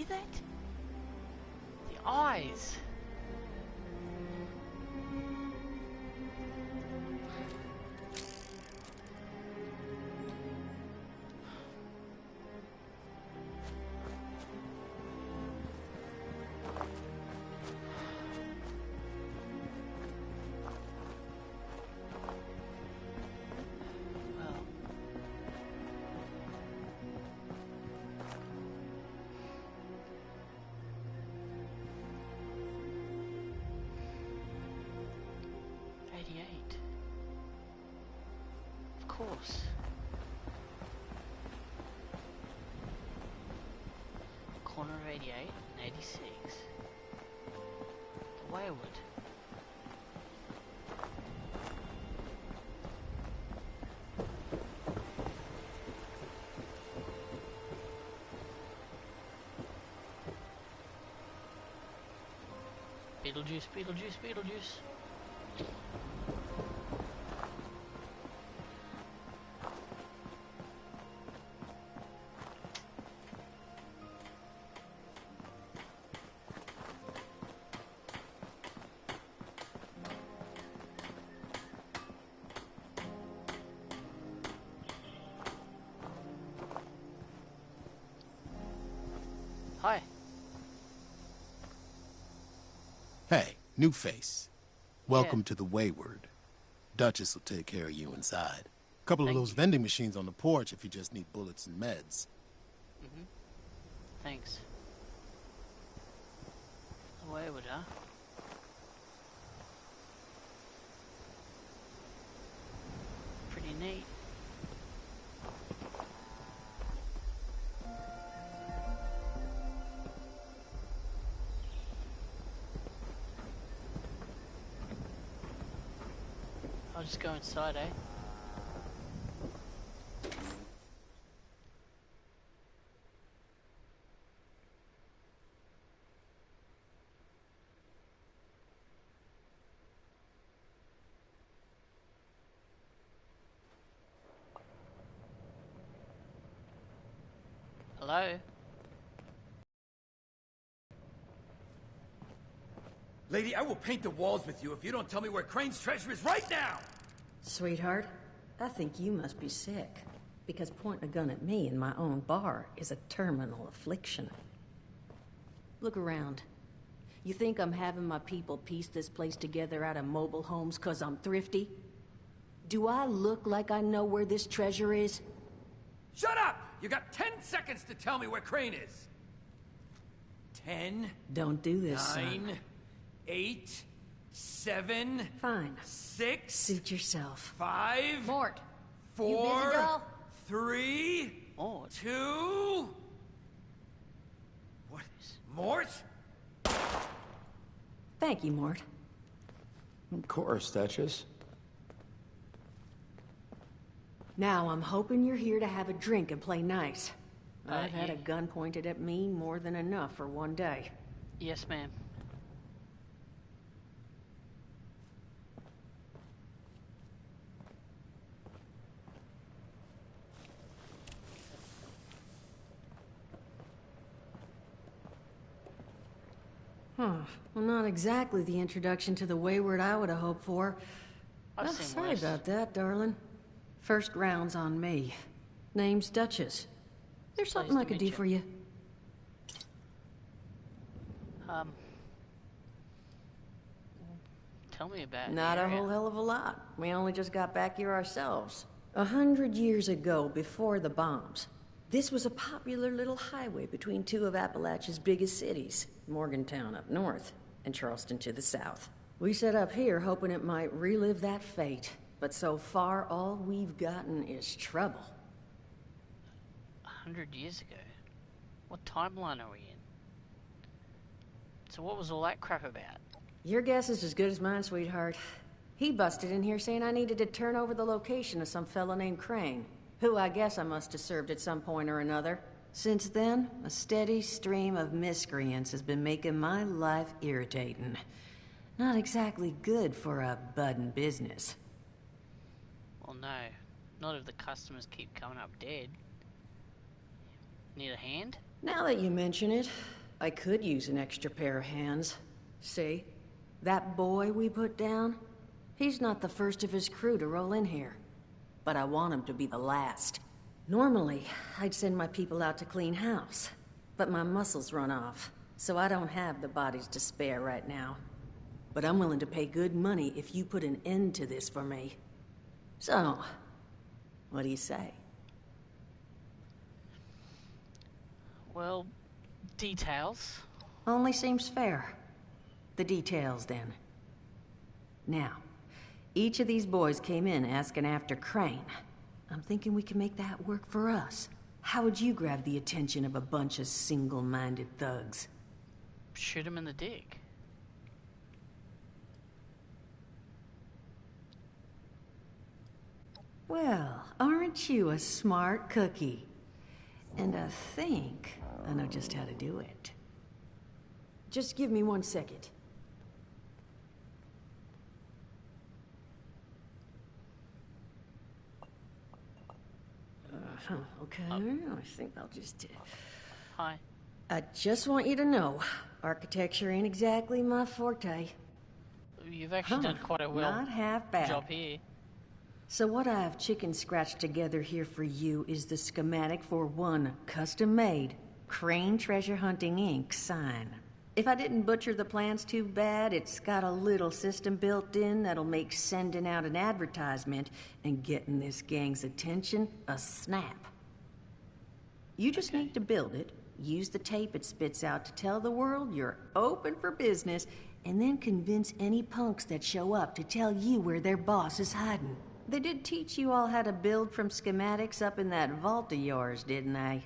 that? The eyes. Of course. Corner of 88 and 86. The Wayward. Beetlejuice, Beetlejuice, Beetlejuice. Hi. Hey, new face. Welcome to the Wayward. Duchess will take care of you inside. Couple of those vending machines on the porch if you just need bullets and meds. Thanks. The Wayward, huh? Pretty neat. I'll just go inside, eh? Hello? Lady, I will paint the walls with you if you don't tell me where Crane's treasure is right now! Sweetheart, I think you must be sick. Because pointing a gun at me in my own bar is a terminal affliction. Look around. You think I'm having my people piece this place together out of mobile homes 'cause I'm thrifty? Do I look like I know where this treasure is? Shut up! You got 10 seconds to tell me where Crane is! 10... Don't do this, 9... son. 8... 7... Fine. 6... Suit yourself. 5... Mort. 4... You busy, doll? 3... Mort. 2... What? Mort? Thank you, Mort. Of course, Duchess. Now, I'm hoping you're here to have a drink and play nice. I've had yeah. a gun pointed at me more than enough for one day. Yes, ma'am. Huh. Well, not exactly the introduction to the Wayward I would have hoped for. I've Oh, seen sorry worse. about that, darling. First round's on me. Name's Duchess. There's something Pleased I to could meet do you. for you. Tell me about Not the a area. whole hell of a lot. We only just got back here ourselves. 100 years ago, before the bombs, this was a popular little highway between two of Appalachia's biggest cities, Morgantown up north and Charleston to the south. We set up here hoping it might relive that fate, but so far all we've gotten is trouble. 100 years ago? What timeline are we in? So what was all that crap about? Your guess is as good as mine, sweetheart. He busted in here saying I needed to turn over the location of some fella named Crane, who I guess I must have served at some point or another. Since then, a steady stream of miscreants has been making my life irritating. Not exactly good for a budding business. Well, no. Not if the customers keep coming up dead. Need a hand? Now that you mention it, I could use an extra pair of hands. See? That boy we put down? He's not the first of his crew to roll in here. But I want him to be the last. Normally, I'd send my people out to clean house. But my muscles run off, so I don't have the bodies to spare right now. But I'm willing to pay good money if you put an end to this for me. So, what do you say? Well, details. Only seems fair. The details, then. Now, each of these boys came in asking after Crane. I'm thinking we can make that work for us. How would you grab the attention of a bunch of single-minded thugs? Shoot him in the dick. Well, aren't you a smart cookie? And I think I know just how to do it. Just give me 1 second. Okay, I think I'll just... Hi. I just want you to know, architecture ain't exactly my forte. You've actually done quite a Not half bad. job here. So what I've chicken scratched together here for you is the schematic for one custom-made Crane Treasure Hunting Inc. sign. If I didn't butcher the plans too bad, it's got a little system built in that'll make sending out an advertisement and getting this gang's attention a snap. You just need to build it, use the tape it spits out to tell the world you're open for business, and then convince any punks that show up to tell you where their boss is hiding. They did teach you all how to build from schematics up in that vault of yours, didn't they?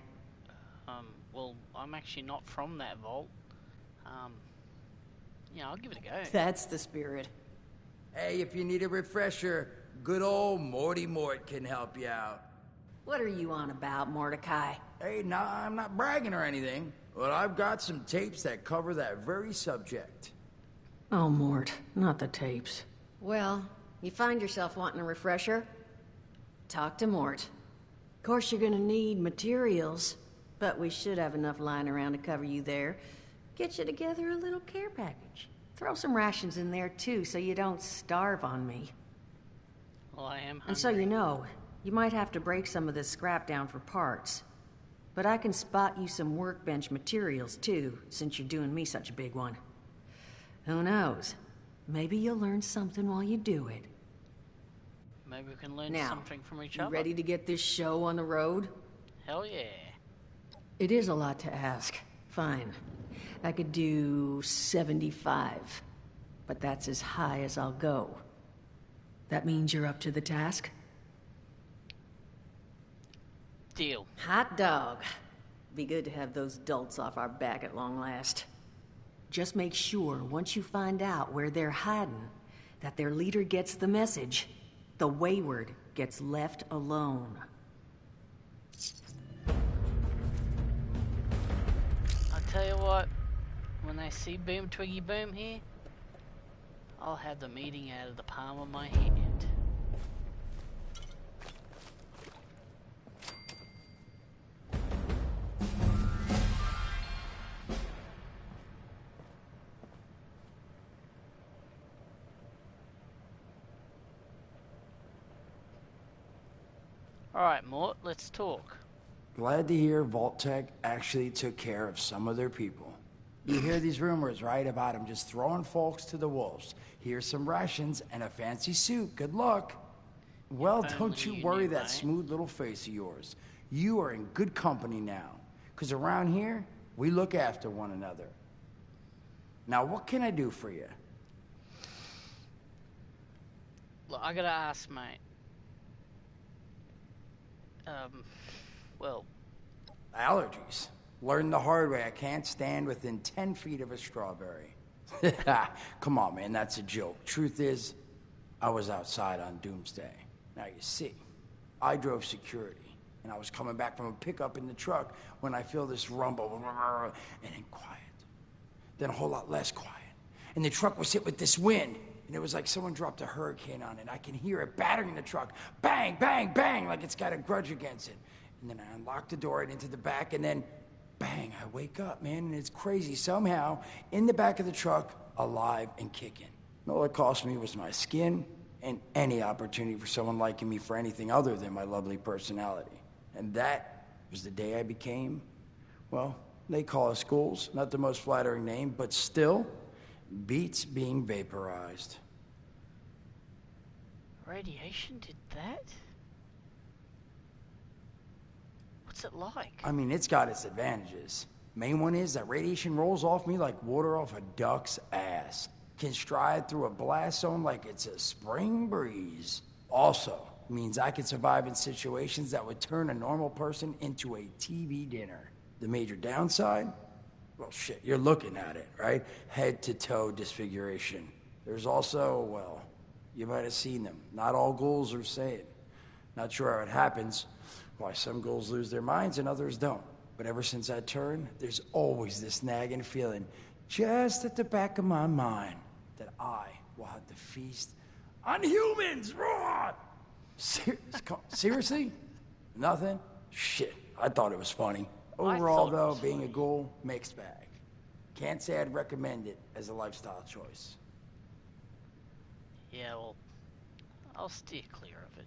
Well, I'm actually not from that vault. Yeah, I'll give it a go. That's the spirit. Hey, if you need a refresher, good old Morty Mort can help you out. What are you on about, Mordecai? Hey, nah, I'm not bragging or anything, but I've got some tapes that cover that very subject. Oh, Mort, not the tapes. Well, you find yourself wanting a refresher? Talk to Mort. Of course, you're gonna need materials, but we should have enough lying around to cover you there. Get you together a little care package. Throw some rations in there, too, so you don't starve on me. Well, I am hungry. And so you know, you might have to break some of this scrap down for parts. But I can spot you some workbench materials, too, since you're doing me such a big one. Who knows? Maybe you'll learn something while you do it. Maybe we can learn Now, something from each you other. ready to get this show on the road? Hell yeah. It is a lot to ask. Fine. I could do 75. But that's as high as I'll go. That means you're up to the task? Deal. Hot dog. Be good to have those dolts off our back at long last. Just make sure, once you find out where they're hiding, that their leader gets the message. The wayward gets left alone. I'll tell you what, when I see Boom Twiggy Boom here, I'll have them eating out of the palm of my hand. Alright, Mort, let's talk. Glad to hear Vault-Tec actually took care of some of their people. You hear these rumors, right, about them just throwing folks to the wolves. Here's some rations and a fancy suit. Good luck. Well, If don't only you you worry knew, that right? smooth little face of yours. You are in good company now. Because around here, we look after one another. Now, what can I do for you? Look, I gotta ask, mate. Well, Allergies. Learned the hard way. I can't stand within 10 feet of a strawberry. Come on, man, that's a joke. Truth is, I was outside on Doomsday. Now, you see, I drove security, and I was coming back from a pickup in the truck when I feel this rumble, and then quiet. Then a whole lot less quiet. And the truck was hit with this wind, and it was like someone dropped a hurricane on it. I can hear it battering the truck. Bang, bang, bang, like it's got a grudge against it. And then I unlocked the door and into the back, and then bang, I wake up, man, and it's crazy. Somehow, in the back of the truck, alive and kicking. And all it cost me was my skin and any opportunity for someone liking me for anything other than my lovely personality. And that was the day I became, well, they call us ghouls. Not the most flattering name, but still beats being vaporized. Radiation did that? What's it like? I mean, it's got its advantages. Main one is that radiation rolls off me like water off a duck's ass. Can stride through a blast zone like it's a spring breeze. Also, means I can survive in situations that would turn a normal person into a TV dinner. The major downside? Well, shit, you're looking at it, right? Head to toe disfiguration. There's also, well, you might have seen them. Not all ghouls are the same. Not sure how it happens, why some ghouls lose their minds and others don't. But ever since I turned, there's always this nagging feeling just at the back of my mind that I will have to feast on humans. Raw! Seriously? Nothing? Shit, I thought it was funny. Overall, though, being a ghoul, mixed bag. Can't say I'd recommend it as a lifestyle choice. Yeah, well, I'll steer clear of it.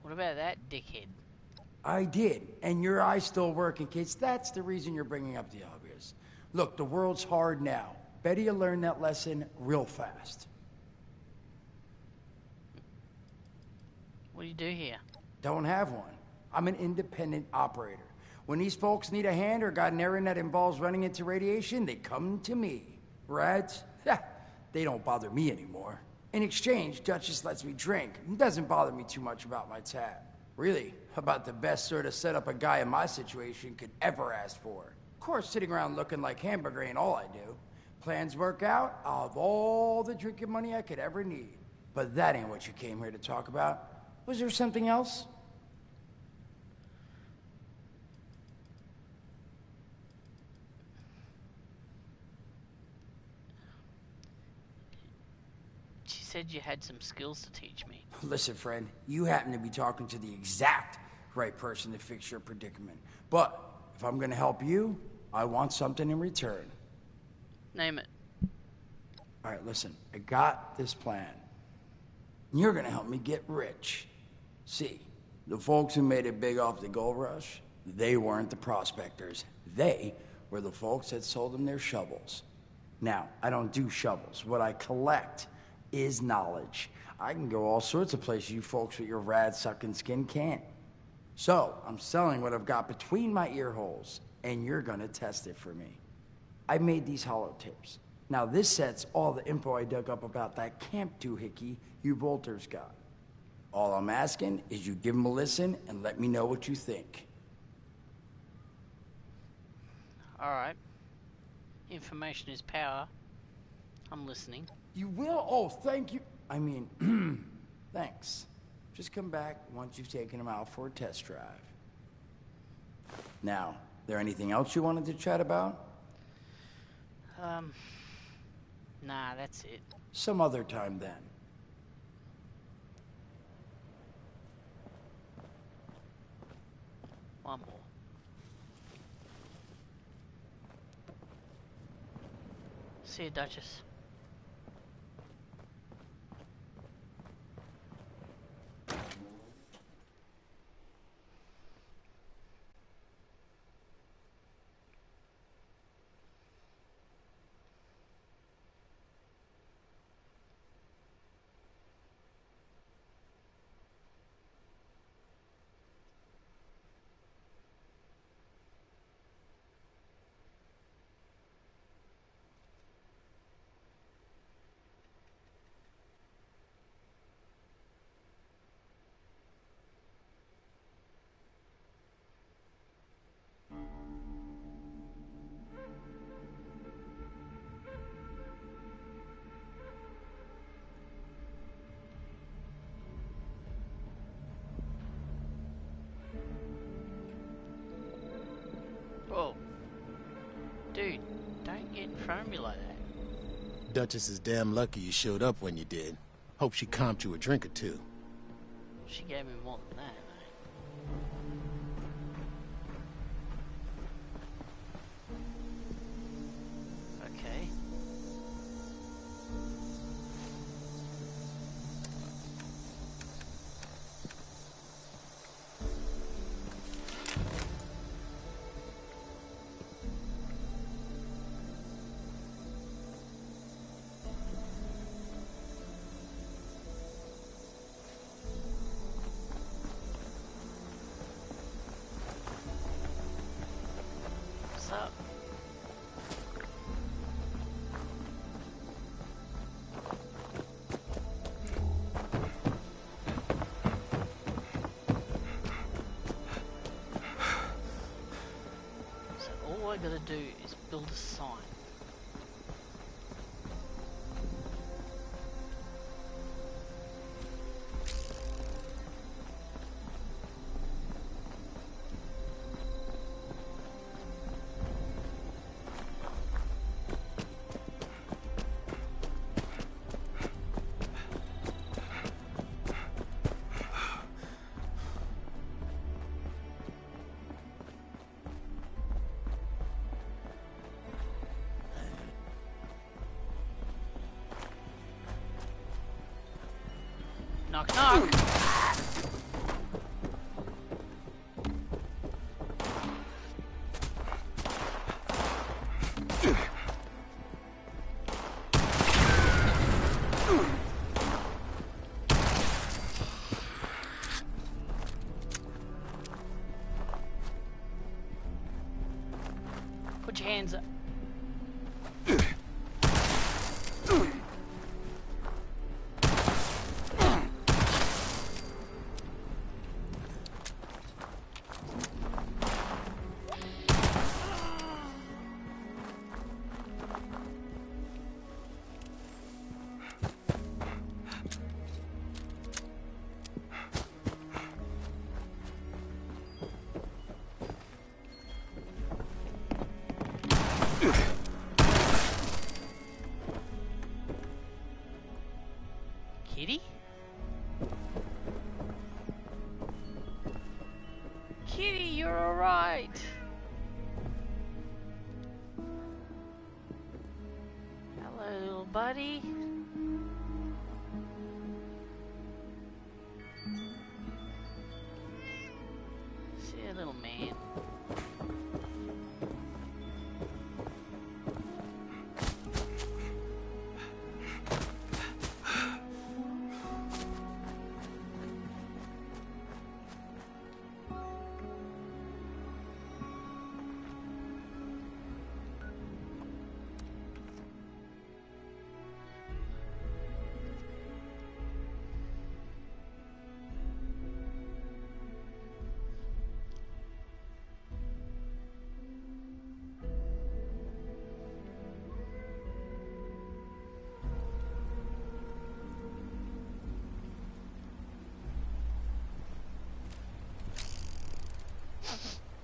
What about that dickhead? I did, and your eye's still working, kids. That's the reason you're bringing up the obvious. Look, the world's hard now. Better you learn that lesson real fast. What do you do here? Don't have one. I'm an independent operator. When these folks need a hand or got an errand that involves running into radiation, they come to me. Rats? They don't bother me anymore. In exchange, Duchess lets me drink. It doesn't bother me too much about my tab. Really, about the best sort of setup a guy in my situation could ever ask for. Of course, sitting around looking like hamburger ain't all I do. Plans work out, I'll have all the drinking money I could ever need. But that ain't what you came here to talk about. Was there something else? She said you had some skills to teach me. Listen, friend, you happen to be talking to the exact right person to fix your predicament. But if I'm gonna help you, I want something in return. Name it. All right, listen, I got this plan. You're gonna help me get rich. See, the folks who made it big off the gold rush, they weren't the prospectors. They were the folks that sold them their shovels. Now, I don't do shovels. What I collect is knowledge. I can go all sorts of places you folks with your rad-sucking skin can't. So, I'm selling what I've got between my ear holes, and you're gonna test it for me. I made these holotapes. Now, this set's all the info I dug up about that camp doohickey you bolters got. All I'm asking is you give them a listen and let me know what you think. Alright. Information is power. I'm listening. You will? Oh, thank you. I mean, thanks. Just come back once you've taken them out for a test drive. Now, there anything else you wanted to chat about? Nah, that's it. Some other time then. One more. See you, Duchess. Whoa. Dude, don't get in front of me like that. Duchess is damn lucky you showed up when you did. Hope she comped you a drink or two. She gave me more than that. Okay. What's up? So all I gotta do is build a sign. Knock knock! Put your hands up. Kitty? Kitty, you're alright. Hello, little buddy. See you, little man.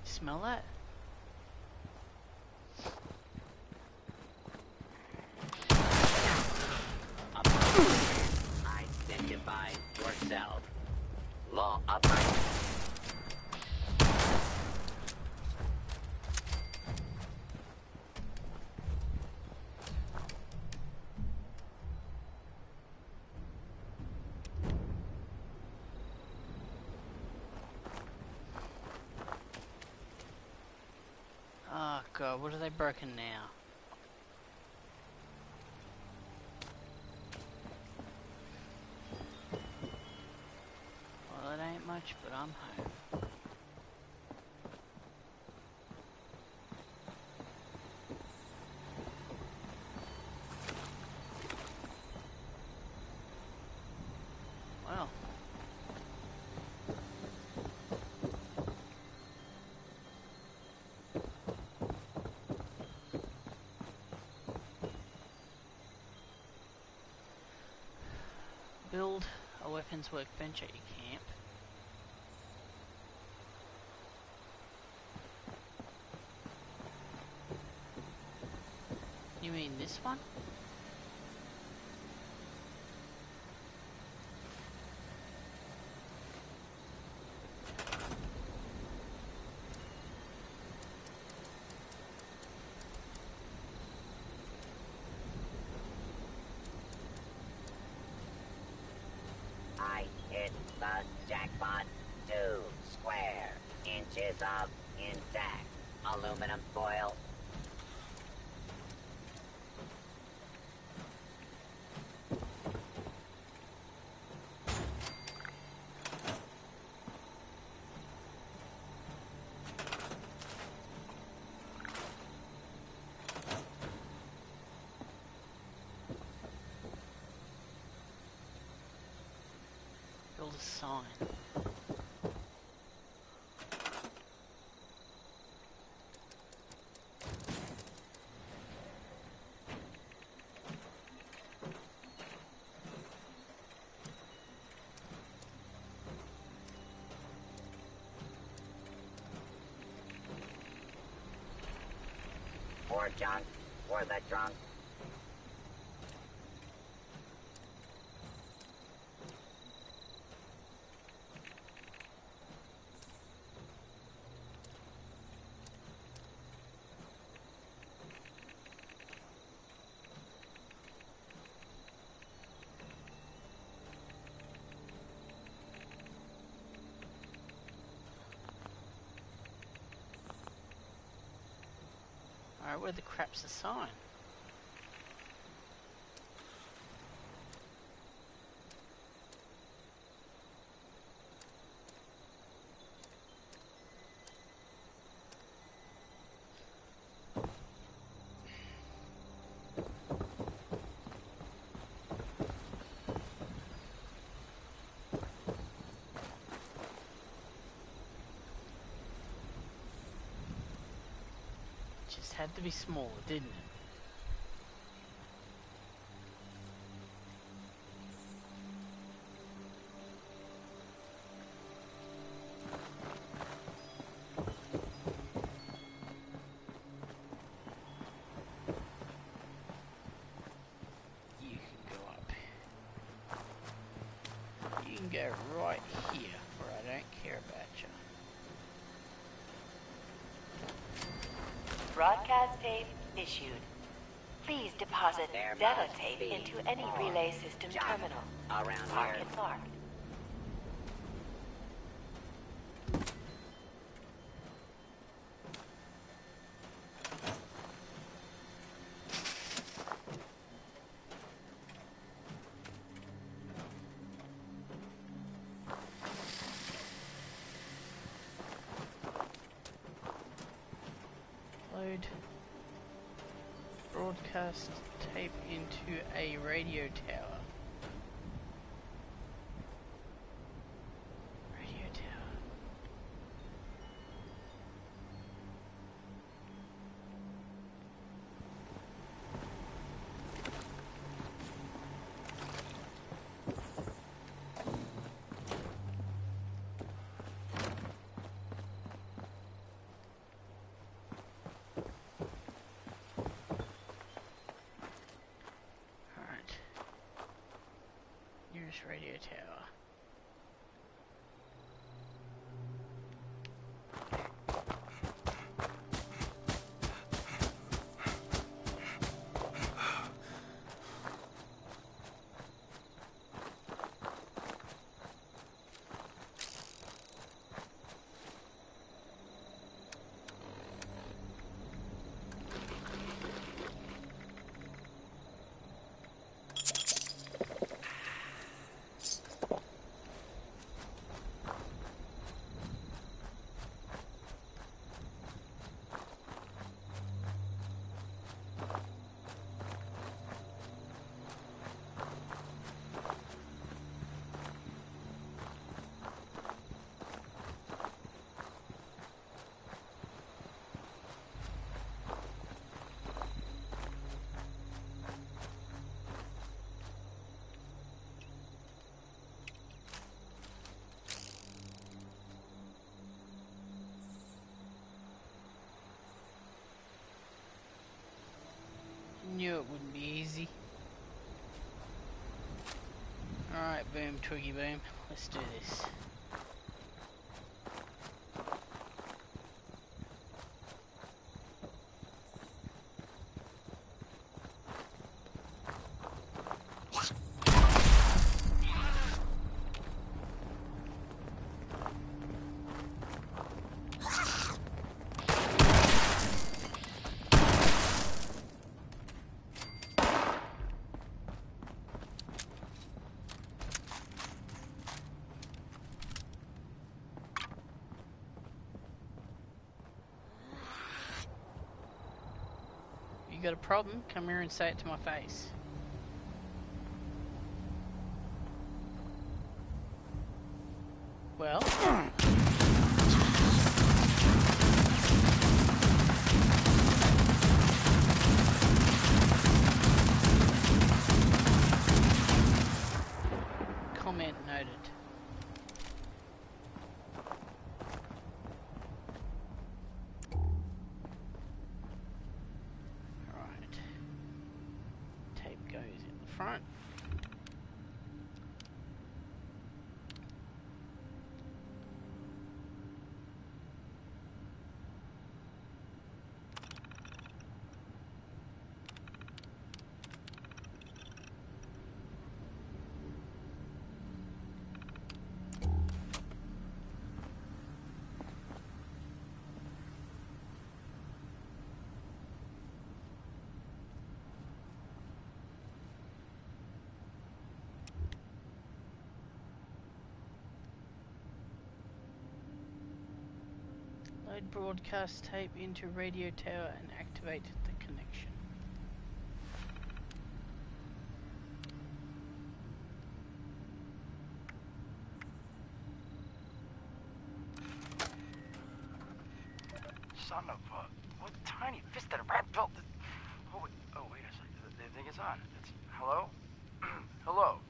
Smell that? Identify yourself. Law abiding. Oh god, what are they broken now? Well, it ain't much, but I'm home. Well. Build a weapons workbench at your camp. You mean this one? hit the jackpot. 2 square inches of intact aluminum foil. Build a sign. For junk, for the drunk. Alright, where the crap's the sign? Just had to be smaller, didn't it? You can go up. You can go right here, where I don't care about you. Broadcast tape issued. Please deposit There data must tape be into any more relay system junk terminal. around Mark here. it marked. Load broadcast tape into a radio tower. Radio tower. Alright. Nearest radio tower. Knew it wouldn't be easy. Alright, boom, Twiggy boom. Let's do this. You got a problem? Come here and say it to my face. Well... Comment noted. Right. Tape goes in the front. Load broadcast tape into radio tower and activate the connection. Son of a... What tiny fisted rat built this... Oh, wait a second. The thing is on. Hello? Hello.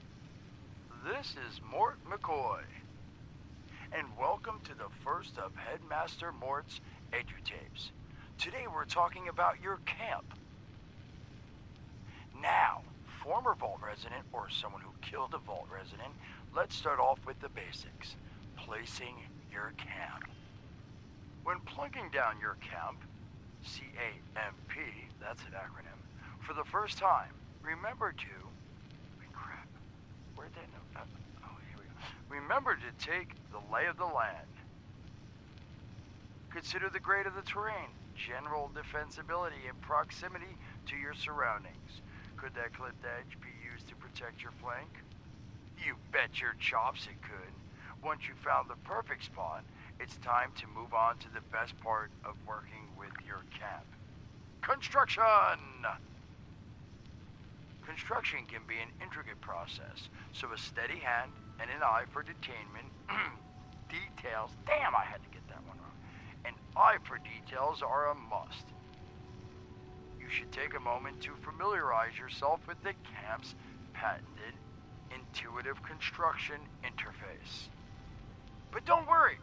This is Mort McCoy. And welcome to the first of Headmaster Mort's Edutapes. Today we're talking about your camp. Now, former Vault resident or someone who killed a Vault resident, let's start off with the basics. Placing your camp. When plunking down your camp, C-A-M-P, that's an acronym, for the first time, remember to... Crap. Where'd that know? Here we go. Remember to take the lay of the land. Consider the grade of the terrain, general defensibility, and proximity to your surroundings. Could that clipped edge be used to protect your flank? You bet your chops it could. Once you found the perfect spot, it's time to move on to the best part of working with your camp. Construction! Construction can be an intricate process, so a steady hand and an eye for detainment, details, damn, I had to get that one wrong. An eye for details are a must. You should take a moment to familiarize yourself with the camp's patented intuitive construction interface. But don't worry,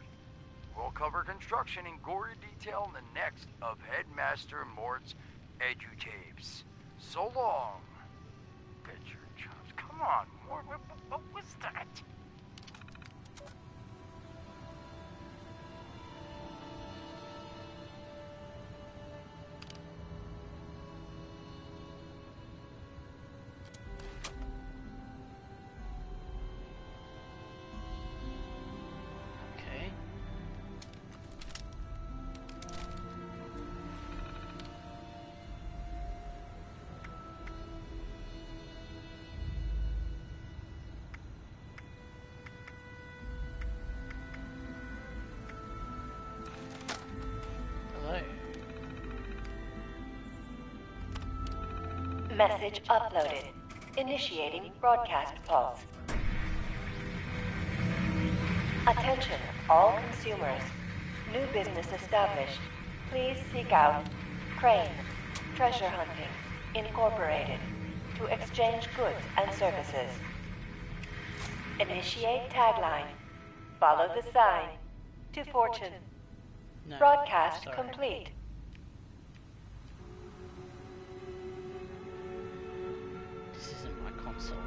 we'll cover construction in gory detail in the next of Headmaster Mort's Edutapes. So long. Bet your chops. Come on, Mort, what was that? Okay. Hello. Message uploaded. Initiating broadcast pulse. Attention, all consumers. New business established. Please seek out Crane Treasure Hunting Incorporated to exchange goods and services. Initiate tagline. Follow the sign to fortune. No, Broadcast sorry. complete. This isn't my console.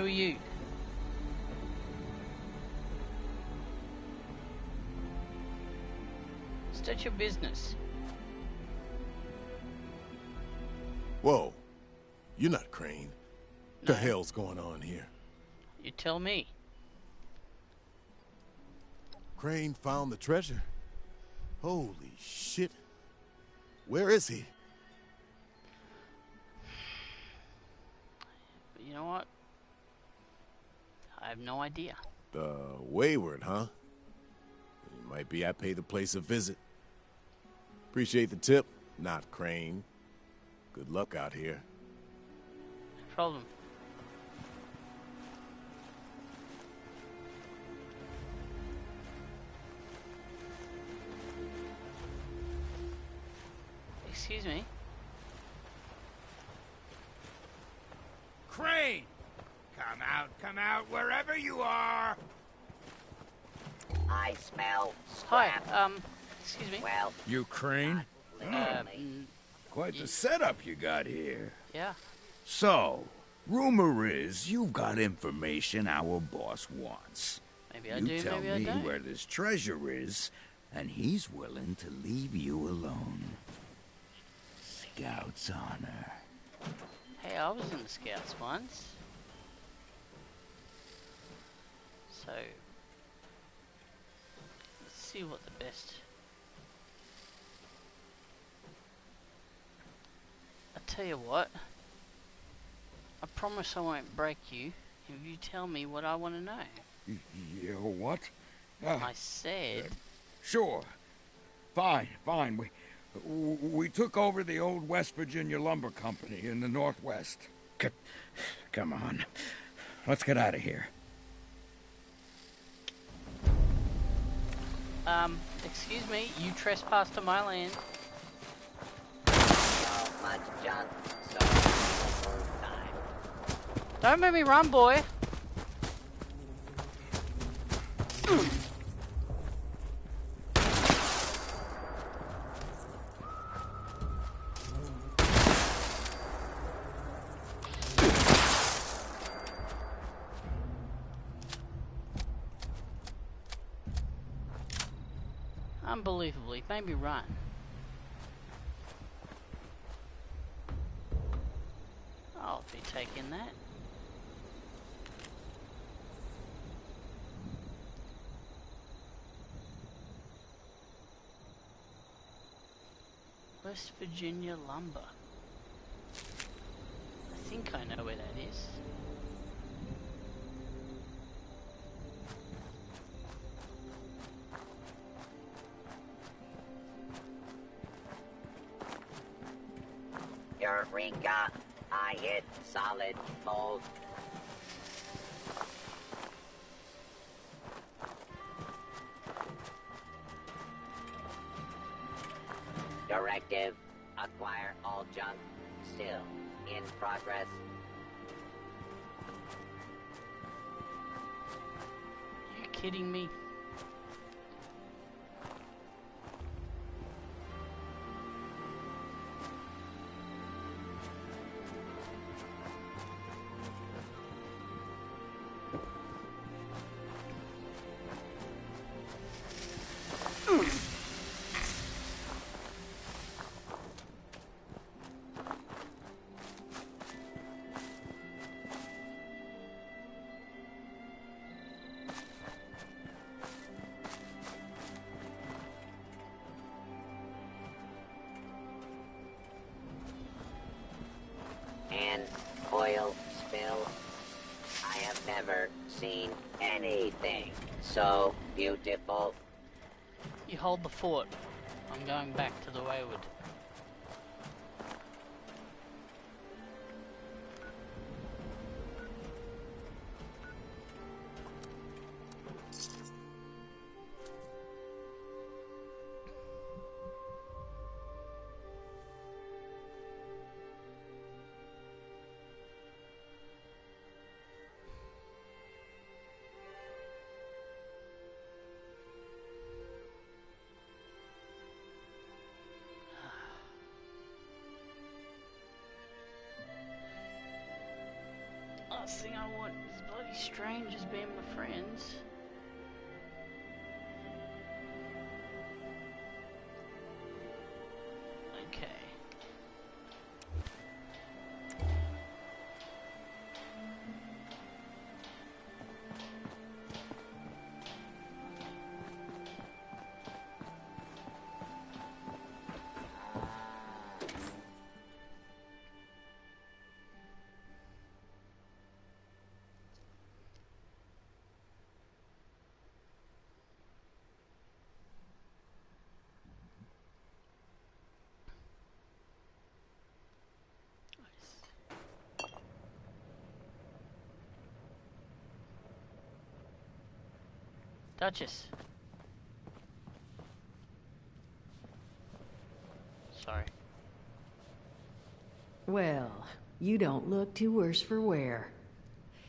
Who are you? State your business. Whoa. You're not Crane. What the No. hell's going on here? You tell me. Crane found the treasure? Holy shit. Where is he? But you know what? I have no idea. The Wayward, huh? It might be I pay the place a visit. Appreciate the tip, not Crane. Good luck out here. No problem. Excuse me. Crane! Come out, wherever you are! I smell Hi, scrap. excuse me. Well, You Crane? Quite the Ye- setup you got here. Yeah. So, rumor is you've got information our boss wants. Maybe I You do, tell maybe I me don't. where this treasure is, and he's willing to leave you alone. Scout's honor. Hey, I was in the Scouts once. So, let's see what the best... I tell you what, I promise I won't break you if you tell me what I want to know. You what? I said, Sure. Fine. We took over the old West Virginia Lumber Company in the Northwest. Come on. Let's get out of here. excuse me, you trespassed to my land. so much junk, so little time. Don't make me run, boy. Unbelievably, made me run. I'll be taking that. West Virginia lumber. I think I know where that is. Eureka! I hit solid gold. Directive: acquire all junk. Still in progress. You kidding me? An oil spill. I have never seen anything so beautiful. You hold the fort. I'm going back to the Wayward. Last thing I want is These strangers being my friends. Okay. Duchess. Sorry. Well, you don't look too worse for wear.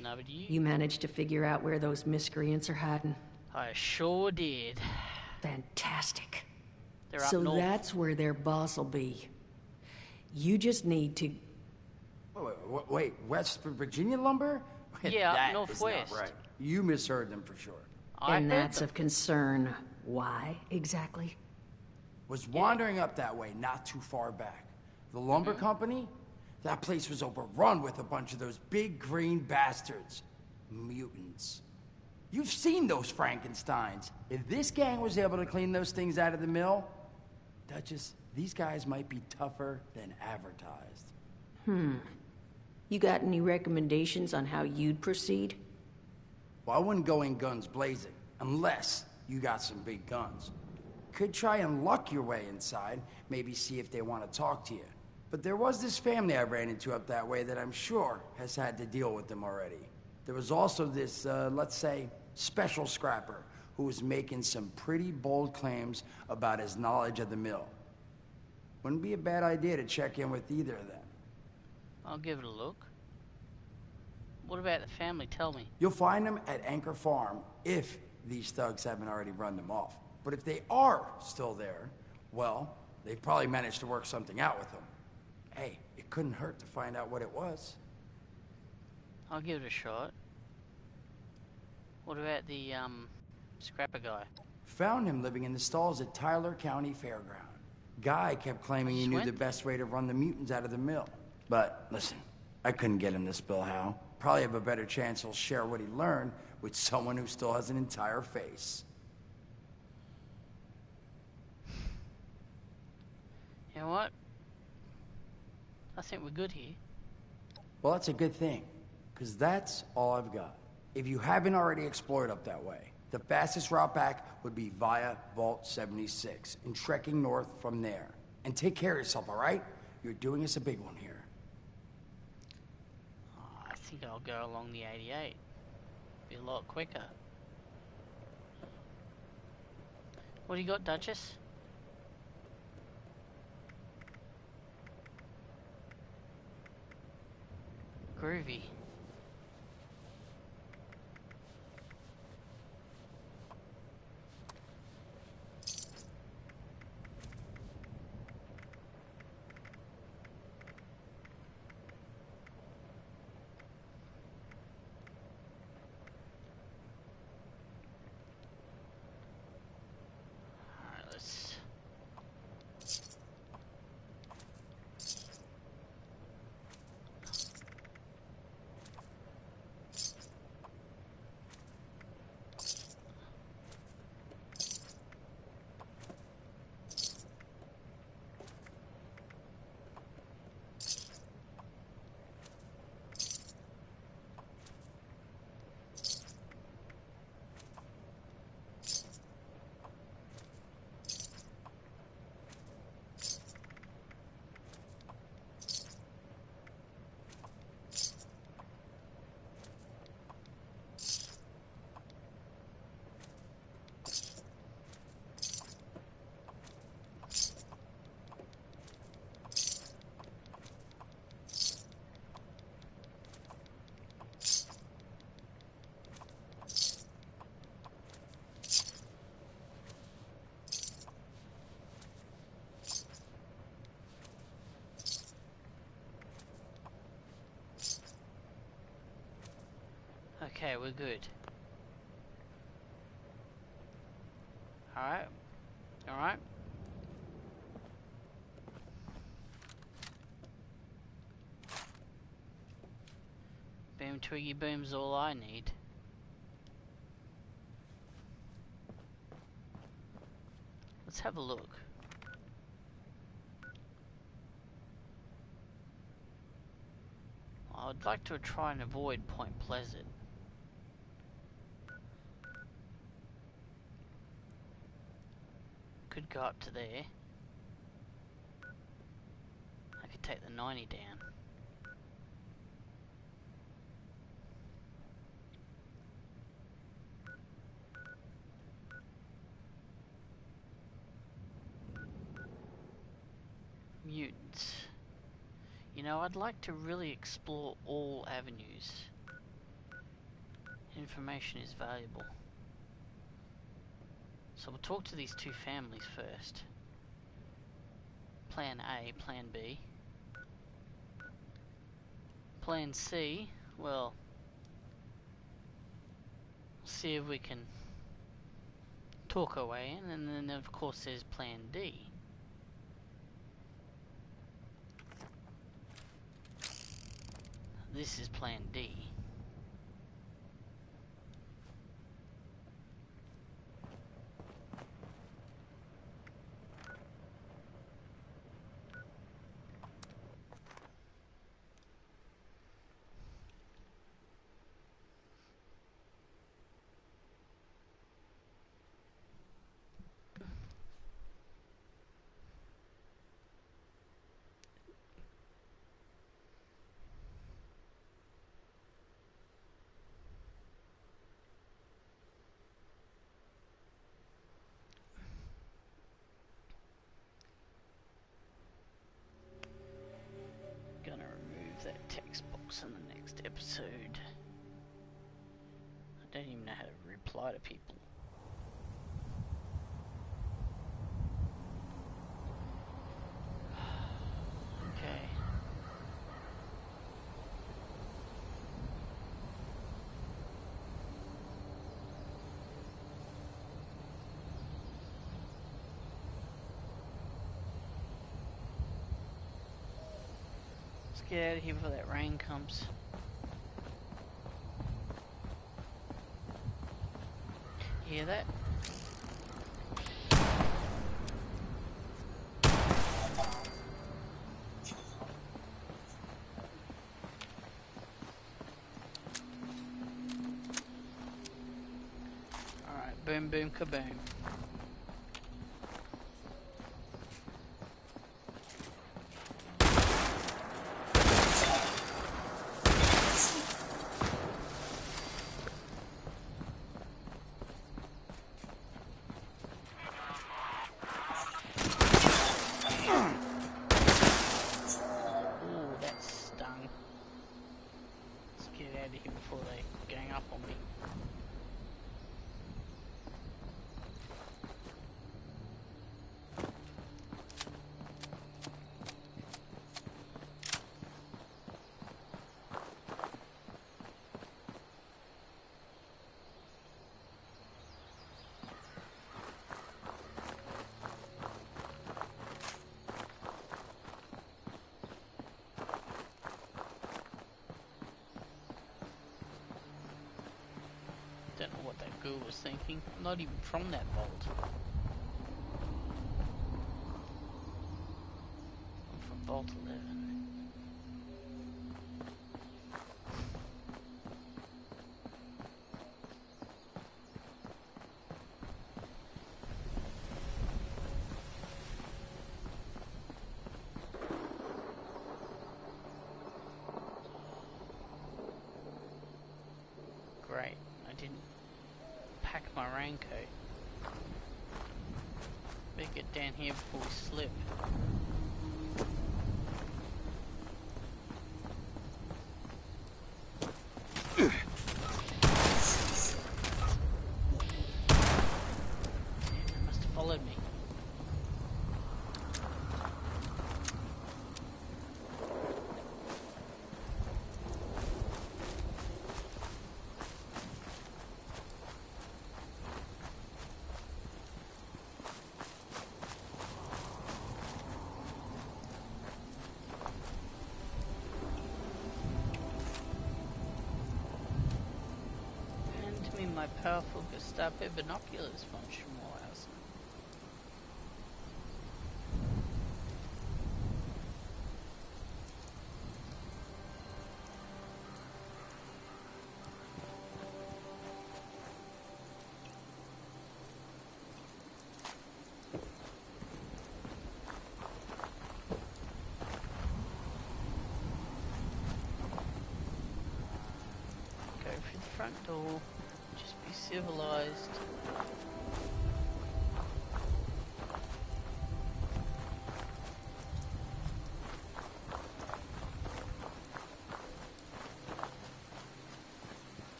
No, but you... You managed to figure out where those miscreants are hiding? I sure did. Fantastic. They're up So north. that's where their boss will be. You just need to... Wait, West Virginia lumber? Yeah, up That is northwest. not right. You misheard them for sure. And that's of concern. Why, exactly? Was wandering up that way not too far back. The lumber company? That place was overrun with a bunch of those big green bastards. Mutants. You've seen those Frankensteins. If this gang was able to clean those things out of the mill, Duchess, these guys might be tougher than advertised. You got any recommendations on how you'd proceed? Well, I wouldn't go in guns blazing, unless you got some big guns. Could try and luck your way inside, maybe see if they want to talk to you. But there was this family I ran into up that way that I'm sure has had to deal with them already. There was also this, let's say, special scrapper who was making some pretty bold claims about his knowledge of the mill. Wouldn't be a bad idea to check in with either of them. I'll give it a look. What about the family? Tell me. You'll find them at Anchor Farm if these thugs haven't already run them off. But if they are still there, well, they've probably managed to work something out with them. Hey, it couldn't hurt to find out what it was. I'll give it a shot. What about the, scrapper guy? Found him living in the stalls at Tyler County Fairground. Guy kept claiming he knew the best way to run the mutants out of the mill. But listen, I couldn't get him to spill how. Probably have a better chance he'll share what he learned with someone who still has an entire face. You know what? I think we're good here. Well, that's a good thing, because that's all I've got. If you haven't already explored up that way, the fastest route back would be via Vault 76 and trekking north from there. And take care of yourself, all right? You're doing us a big one here. Oh, I think I'll go along the 88. Be a lot quicker. What do you got, Duchess? Groovy. Alright, let's... Okay, we're good. Alright. Alright. Boom Twiggy Boom's all I need. Let's have a look. I'd like to try and avoid Point Pleasant. Could go up to there. I could take the 90 down. Mutants. You know, I'd like to really explore all avenues. Information is valuable. So we'll talk to these two families first. Plan A, Plan B. Plan C, well, see if we can talk our way in, and then of course there's Plan D. This is Plan D. Gonna remove that text box in the next episode. I don't even know how to reply to people. Okay. Let's get out of here before that rain comes. Hear that? Alright, boom boom kaboom. Before they gang up on me. Don't know what that girl was thinking. I'm not even from that vault. I'm from Vault 11. Great. I didn't pack my raincoat. Better get down here before we slip. They must have followed me. my powerful Gestapo binoculars function more awesome. Go through the front door. Just be civilized.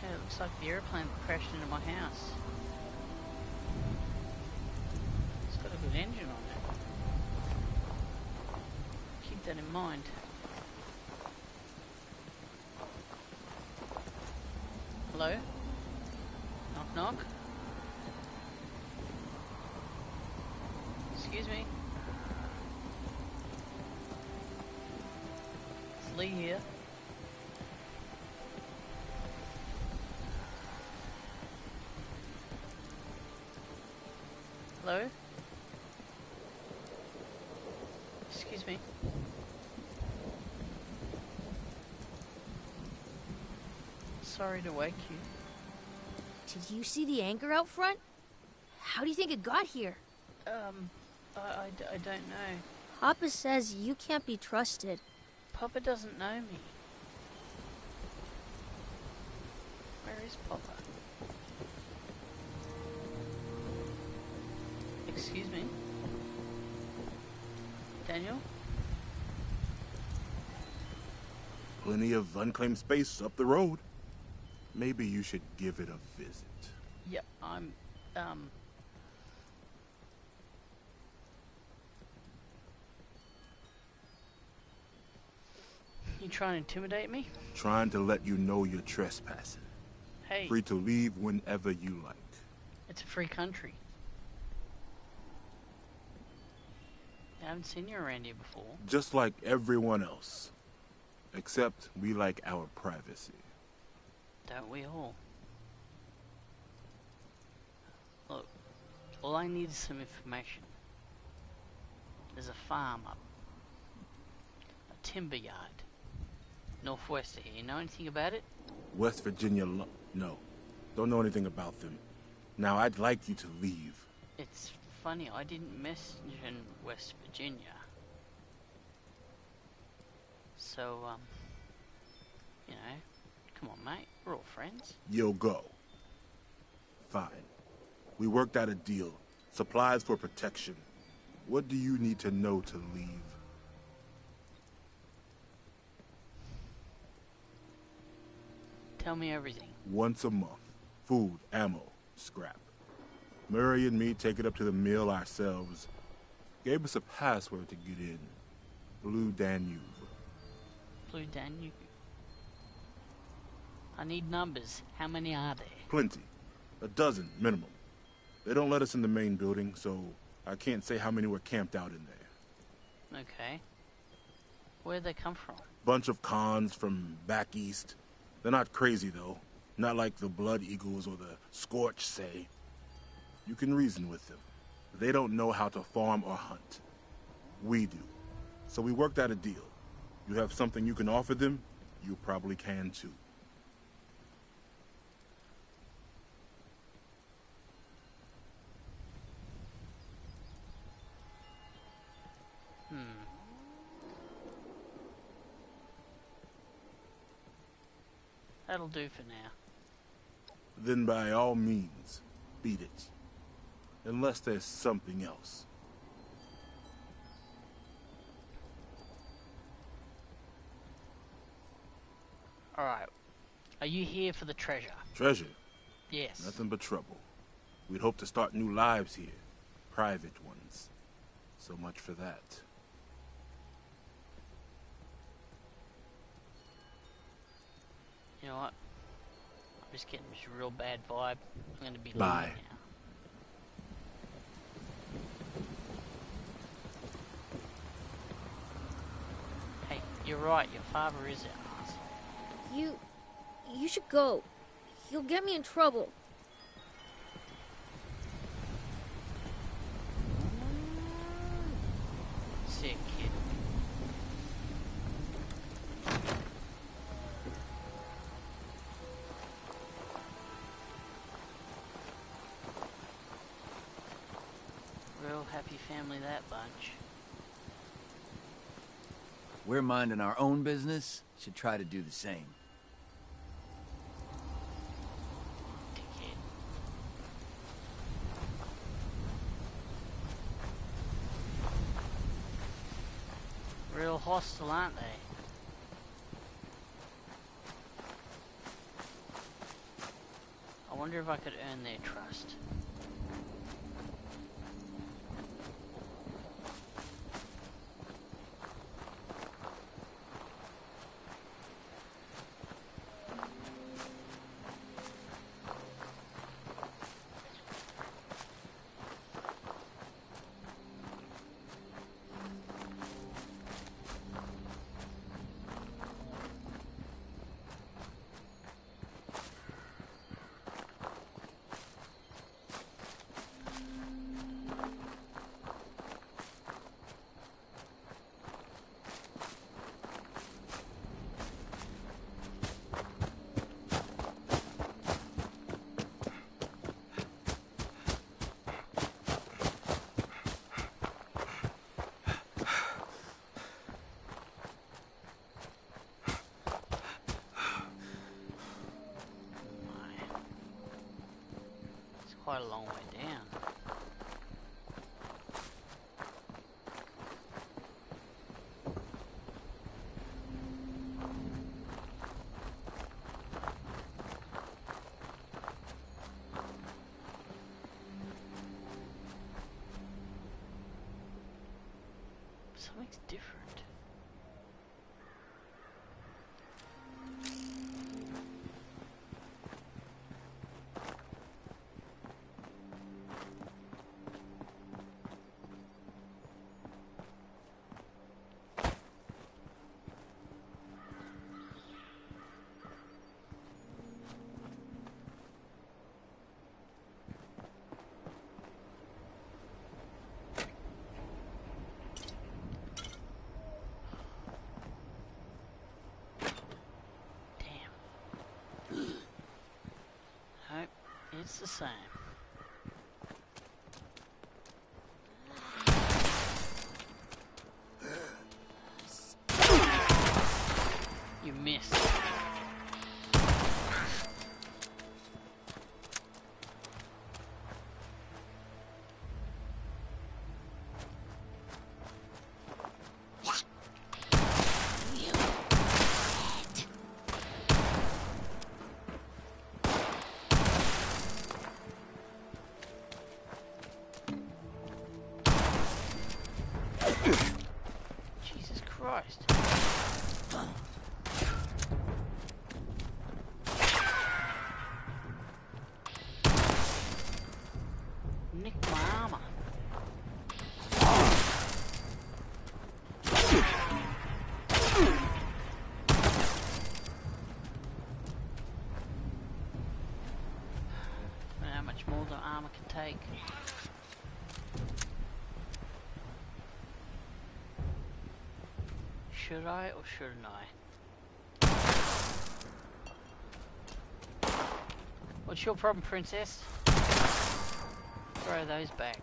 Yeah, it looks like the airplane crashed into my house. It's got a good engine on it. Keep that in mind. Hello? Knock knock? Excuse me? It's Lee here. Hello? Excuse me? Sorry to wake you. Did you see the anchor out front? How do you think it got here? I don't know. Papa says you can't be trusted. Papa doesn't know me. Where is Papa? Excuse me? Daniel? Plenty of unclaimed space up the road. Maybe you should give it a visit. Yep, I'm, You trying to intimidate me? Trying to let you know you're trespassing. Hey, Free to leave whenever you like. it's a free country. I haven't seen you around here before. Just like everyone else. Except we like our privacy. Don't we all? Look, all I need is some information. There's a farm up. A timber yard. Northwest of here. You know anything about it? West Virginia no. Don't know anything about them. Now, I'd like you to leave. It's funny, I didn't mention West Virginia. So, you know, come on, mate. We're all friends. You'll go. Fine. We worked out a deal. Supplies for protection. What do you need to know to leave? Tell me everything. Once a month. Food, ammo, scrap. Murray and me take it up to the mill ourselves. Gave us a password to get in. Blue Danube. Blue Danube. I need numbers. How many are there? Plenty. A dozen, minimum. They don't let us in the main building, so I can't say how many were camped out in there. Okay. Where'd they come from? Bunch of cons from back east. They're not crazy, though. Not like the Blood Eagles or the Scorch, say. You can reason with them. They don't know how to farm or hunt. We do. So we worked out a deal. You have something you can offer them, you probably can too. That'll do for now. Then by all means, beat it. Unless there's something else. Alright. Are you here for the treasure? Treasure? Yes. Nothing but trouble. We'd hope to start new lives here. Private ones. So much for that. You know what? I'm just getting this real bad vibe. I'm gonna be Bye. leaving now. right, your father is an asshole. You should go. You'll get me in trouble. Sick kid. Real happy family, that bunch. We're minding our own business. Should try to do the same. Dickhead. Real hostile, aren't they? I wonder if I could earn their trust. Quite a long way down. Something's different. Nope, it's the same. You missed. Jesus Christ. Nick my armor. How much more the armor can take. Should I or shouldn't I? What's your problem, princess? Throw those back.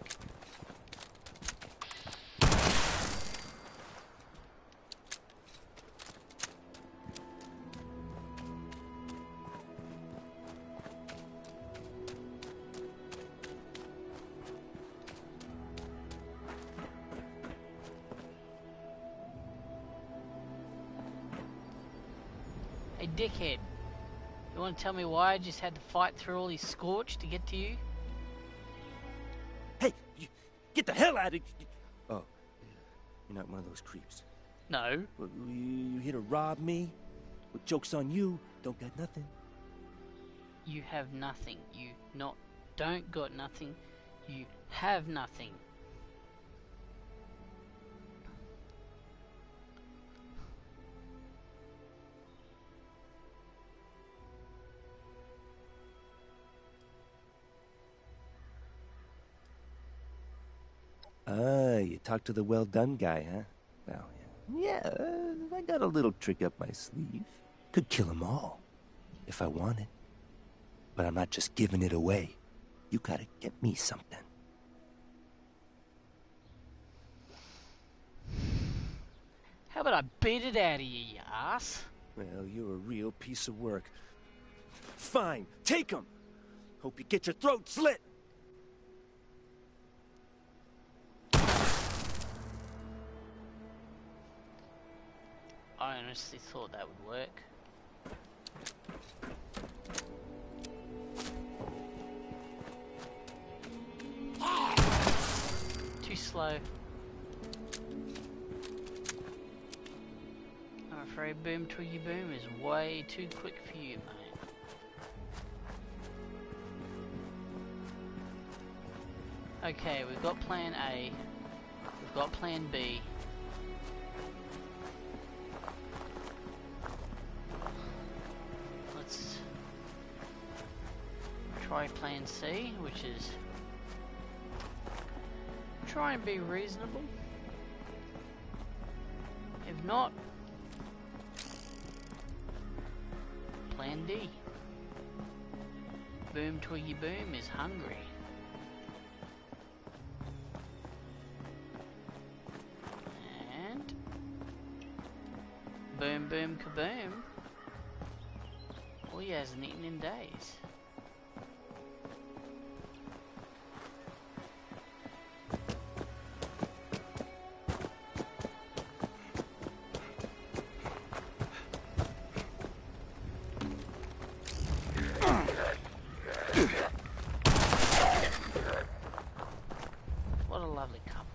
Hey, dickhead. You want to tell me why I just had to fight through all these scorch to get to you? Hey, get the hell out of... Oh, you're not one of those creeps. No. Well, you here to rob me? Well, joke's on you. Don't got nothing. You have nothing. You don't got nothing. You have nothing. talk to the well-done guy, huh? Well, yeah, I got a little trick up my sleeve. Could kill them all, if I wanted. But I'm not just giving it away. You gotta get me something. How about I beat it out of you, you ass? Well, you're a real piece of work. Fine, take him! Hope you get your throat slit! I honestly thought that would work. Too slow. I'm afraid Boom Twiggy Boom is way too quick for you, mate. Okay, we've got plan A. We've got plan B. Let's try plan C, which is try and be reasonable. If not, plan D. Boom Twiggy Boom is hungry. And Boom Boom Kaboom, well, he hasn't eaten in days. What a lovely couple.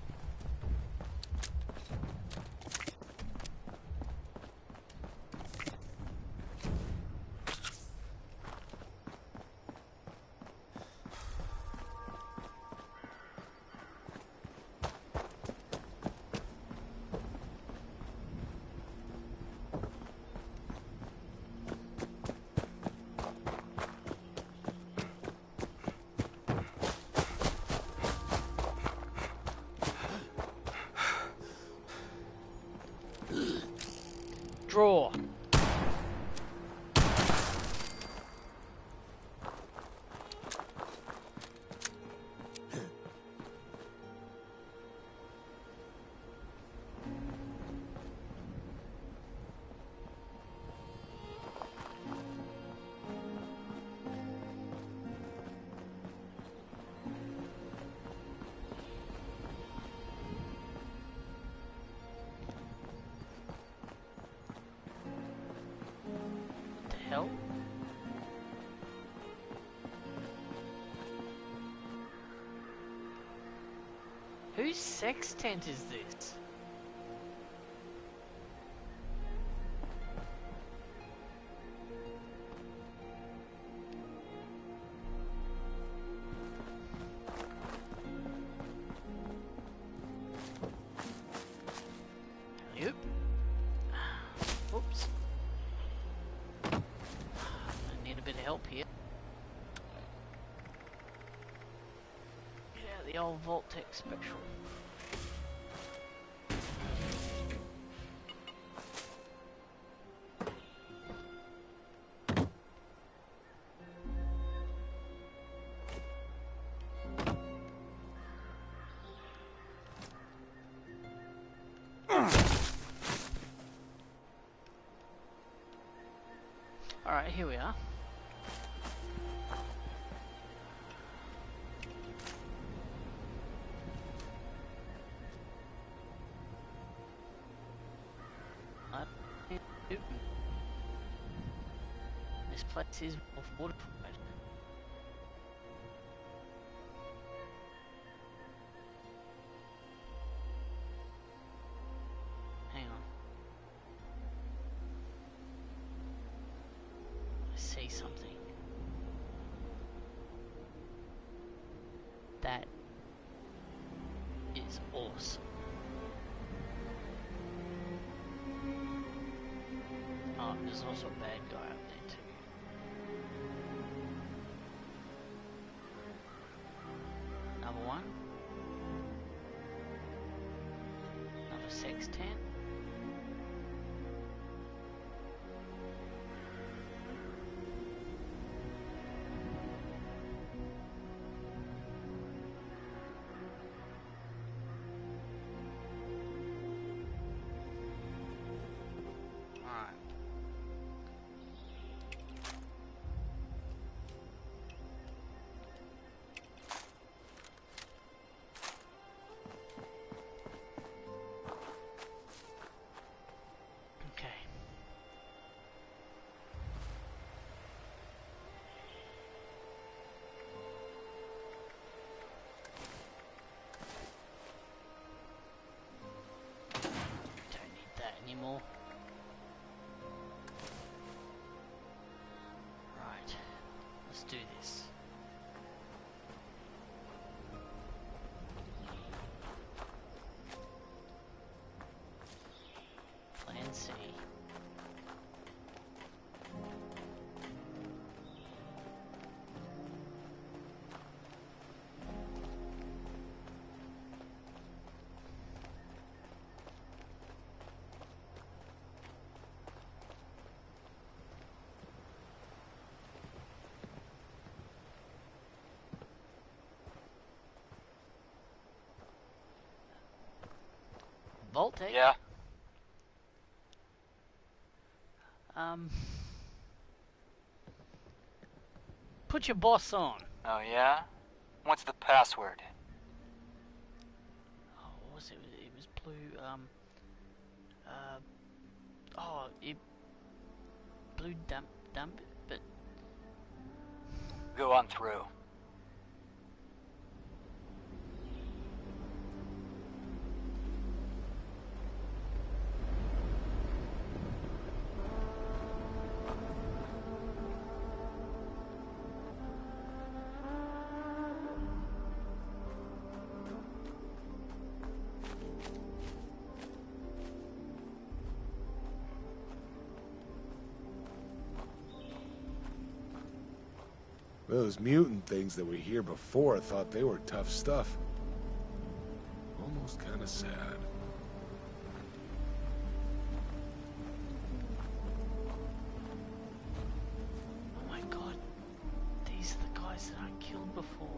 Draw. Hell? Whose sex tent is this? Yep. Oops. I need a bit of help here. Get out the old Vault-Tec special. Alright, here we are. This place is fortified. Hang on. I see something. That is awesome. Oh, there's also a bad guy up there too. Another one. X10. Alright. Okay. Don't need that anymore. Right. Let's do this. Plan C. Voltec? Yeah. Put your boss on. Oh, yeah? What's the password? Oh, what was it? It was blue, blue dump, but Go on through. Those mutant things that were here before thought they were tough stuff. Almost kind of sad. oh my god, these are the guys that I killed before.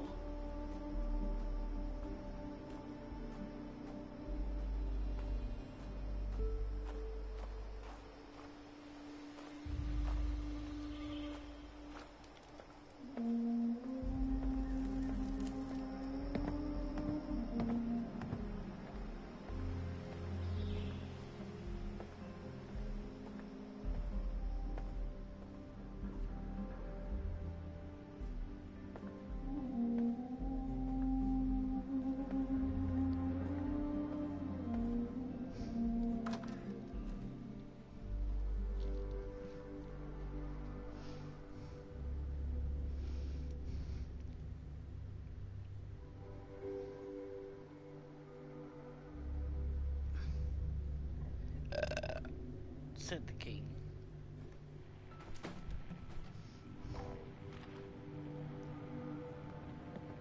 Said the king.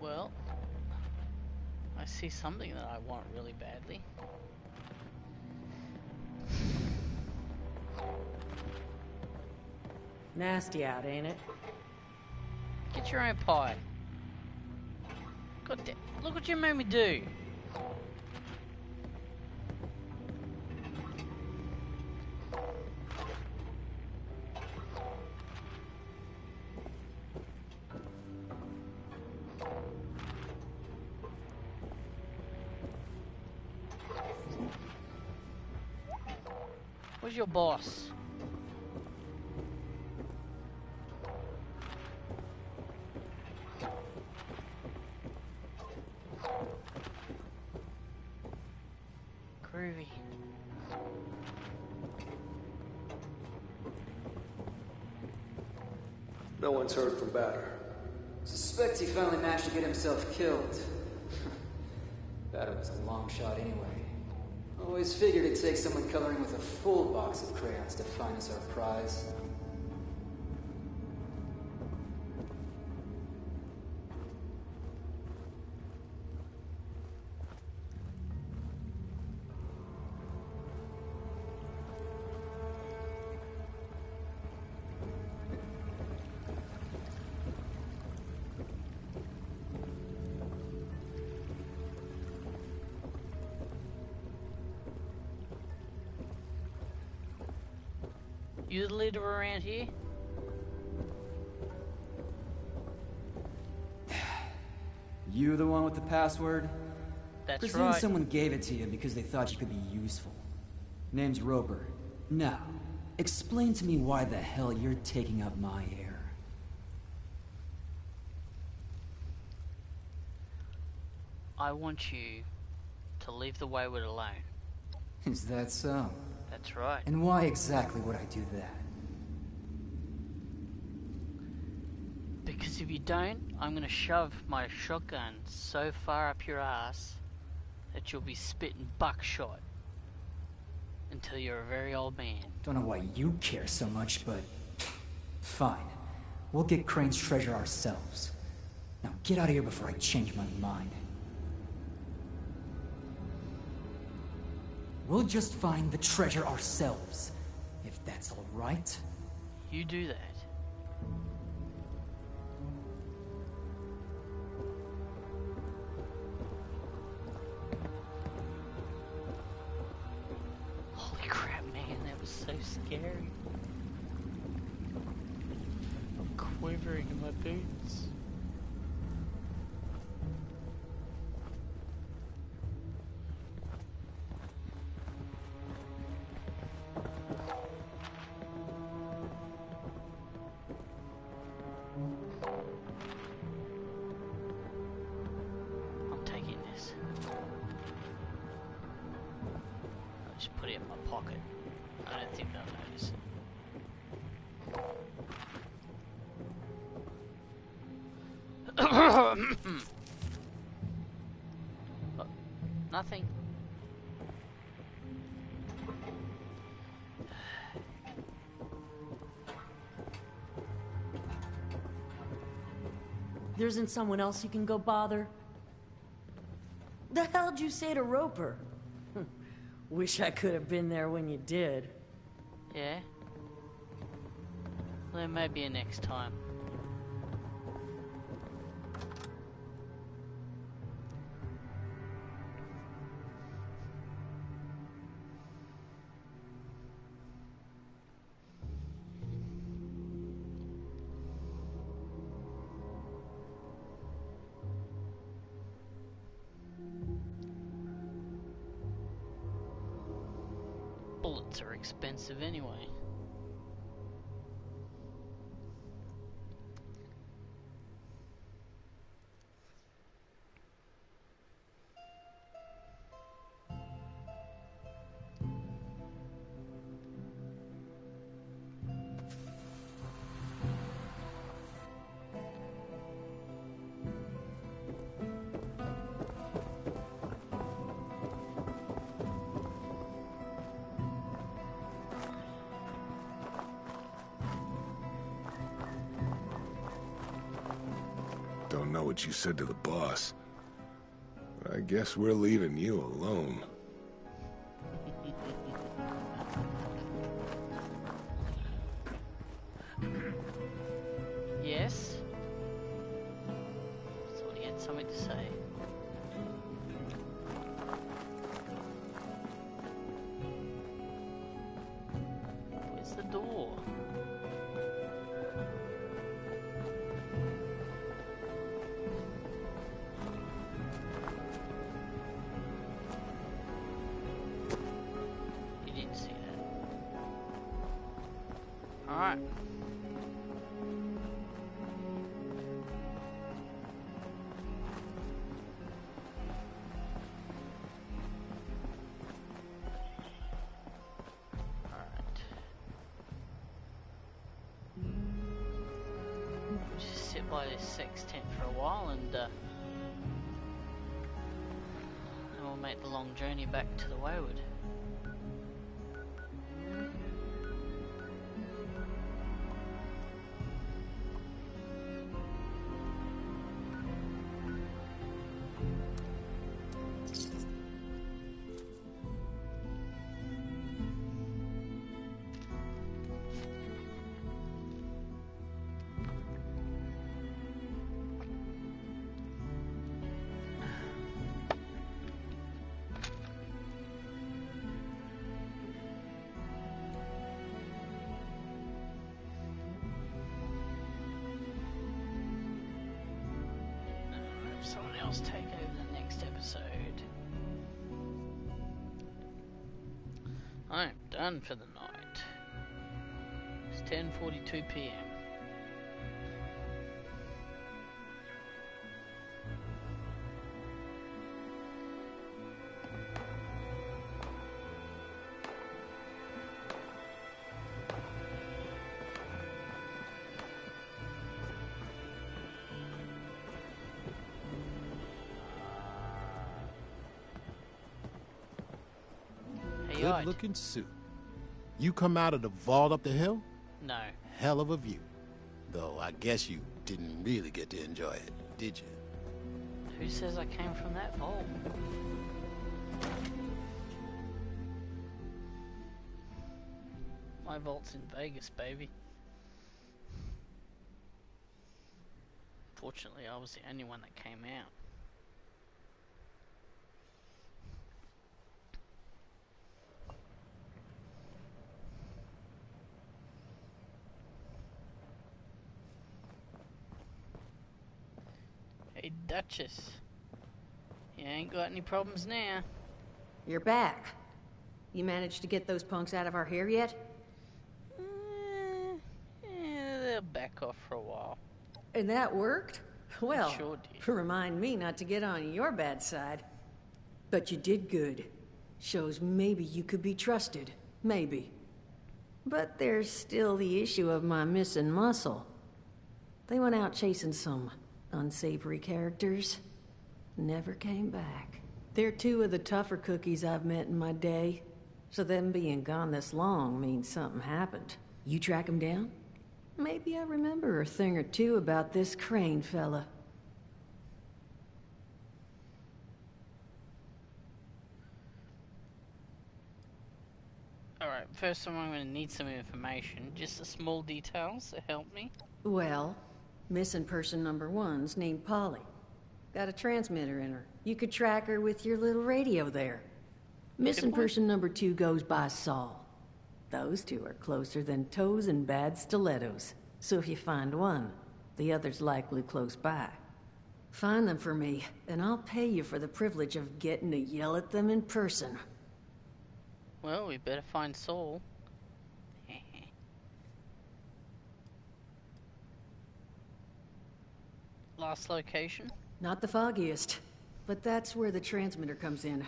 Well, I see something that I want really badly. Nasty out, ain't it? Get your own pie. God damn, look what you made me do. Where's your boss? Groovy. No one's heard from Batter. Suspects he finally managed to get himself killed. Batter was a long shot anyway. Always figured it'd take someone coloring with a full box of crayons to find us our prize. You the leader around here? You the one with the password? That's Presume right. someone gave it to you because they thought you could be useful. Name's Roper. Now, explain to me why the hell you're taking up my air. I want you to leave the Wayward alone. Is that so? That's right. And why exactly would I do that? Because if you don't, I'm gonna shove my shotgun so far up your ass that you'll be spitting buckshot until you're a very old man. Don't know why you care so much, but... Fine. We'll get Crane's treasure ourselves. Now get out of here before I change my mind. We'll just find the treasure ourselves, if that's all right. You do that. Holy crap, man, that was so scary. I'm quivering in my boots. I'm taking this. I'll just put it in my pocket. I don't think they'll notice. Oh, nothing. There isn't someone else you can go bother? The hell'd you say to Roper? Wish I could have been there when you did. Yeah? Well, there may be a next time. Bullets are expensive anyway. Don't know what you said to the boss, but I guess we're leaving you alone. Yes? Thought he had something to say. Where's the door? You didn't see that. Alright. Just sit by this sex tent for a while and then we'll make the long journey back to the Wayward. someone else take over the next episode. I'm done for the night. It's 10:42 p.m. Good-looking suit. You come out of the vault up the hill? No. Hell of a view. Though I guess you didn't really get to enjoy it, did you? Who says I came from that vault? My vault's in Vegas, baby. Fortunately, I was the only one that came out. Hey, Duchess. You ain't got any problems now. You're back. You managed to get those punks out of our hair yet? They'll back off for a while. And that worked? Well, sure did. Remind me not to get on your bad side. But you did good. Shows maybe you could be trusted. Maybe. But there's still the issue of my missing muscle. They went out chasing some unsavory characters. Never came back. They're two of the tougher cookies I've met in my day. So them being gone this long means something happened. You track them down? Maybe I remember a thing or two about this Crane fella. Alright, first I'm going to need some information. Just the small details to help me. Well, missing person number 1's named Polly. Got a transmitter in her. You could track her with your little radio there. Missing person number 2 goes by Saul. Those two are closer than toes and bad stilettos. So if you find one, the other's likely close by. Find them for me, and I'll pay you for the privilege of getting to yell at them in person. Well, we better find Saul. Last location? Not the foggiest, but that's where the transmitter comes in.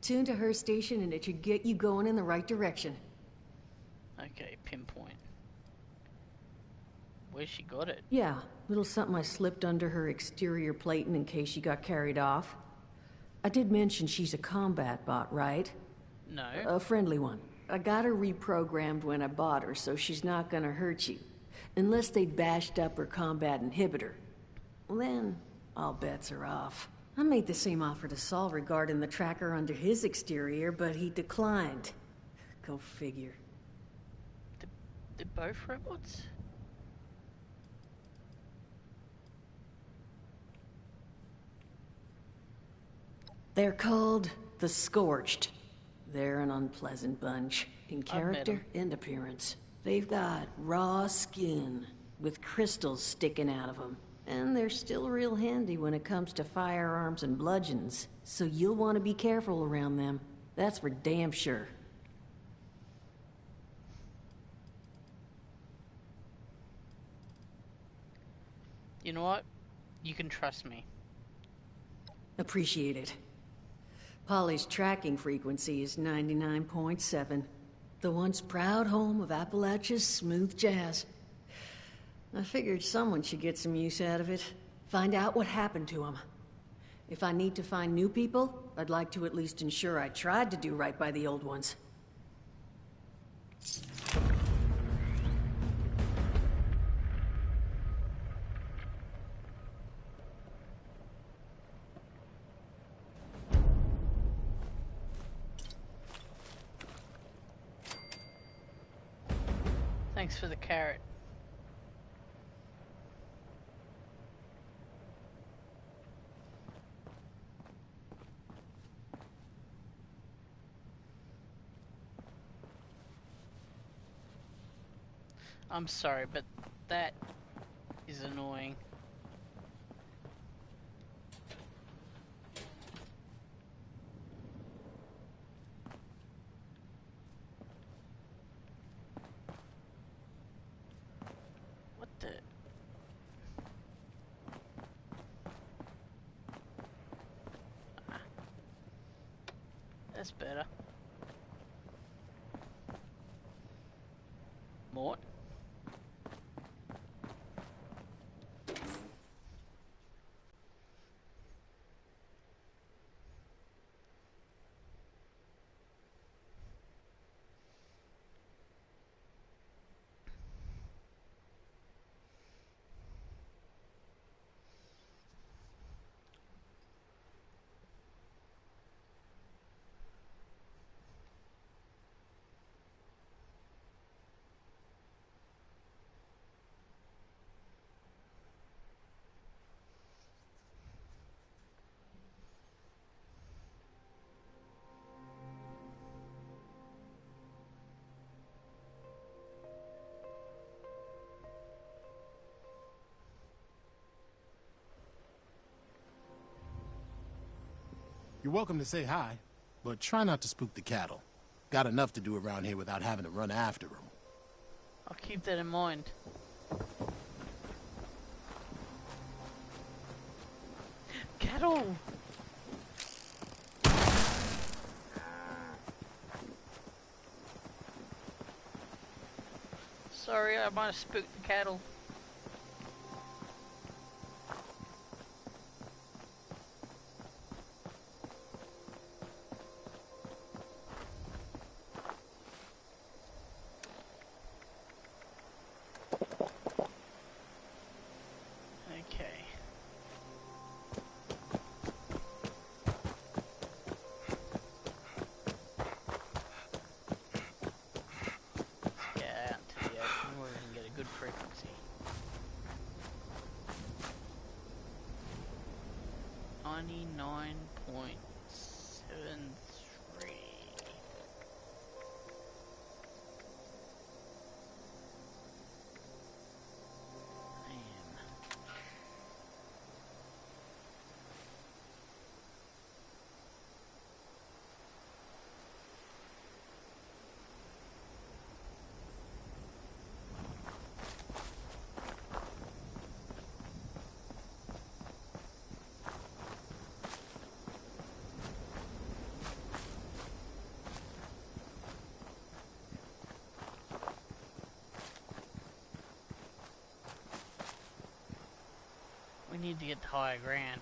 Tune to her station and it should get you going in the right direction. Okay, pinpoint. Where she got it? Yeah, little something I slipped under her exterior plating in case she got carried off. I did mention she's a combat bot, right? No. A friendly one. I got her reprogrammed when I bought her, so she's not gonna hurt you. Unless they bashed up her combat inhibitor. Then, all bets are off. I made the same offer to Saul regarding the tracker under his exterior, but he declined. Go figure. They're both robots? They're called the Scorched. They're an unpleasant bunch, in character and appearance. They've got raw skin, with crystals sticking out of them. And they're still real handy when it comes to firearms and bludgeons, so you'll want to be careful around them. That's for damn sure. You know what? You can trust me. Appreciate it. Polly's tracking frequency is 99.7. The once proud home of Appalachia's smooth jazz. I figured someone should get some use out of it. Find out what happened to them. If I need to find new people, I'd like to at least ensure I tried to do right by the old ones. Thanks for the carrot. I'm sorry, but that is annoying. to... That's better. Mort. You're welcome to say hi, but try not to spook the cattle. Got enough to do around here without having to run after them. I'll keep that in mind. Cattle! Sorry, I might have spooked the cattle. Frequency 99.73. We need to get to higher ground.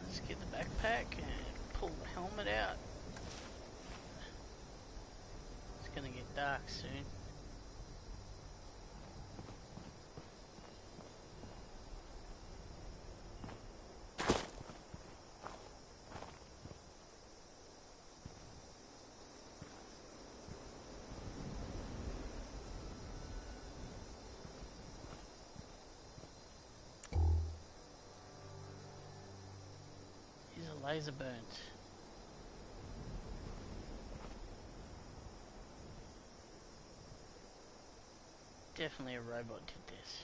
Let's get the backpack and pull the helmet out. It's gonna get dark soon. Laser burns. Definitely a robot did this.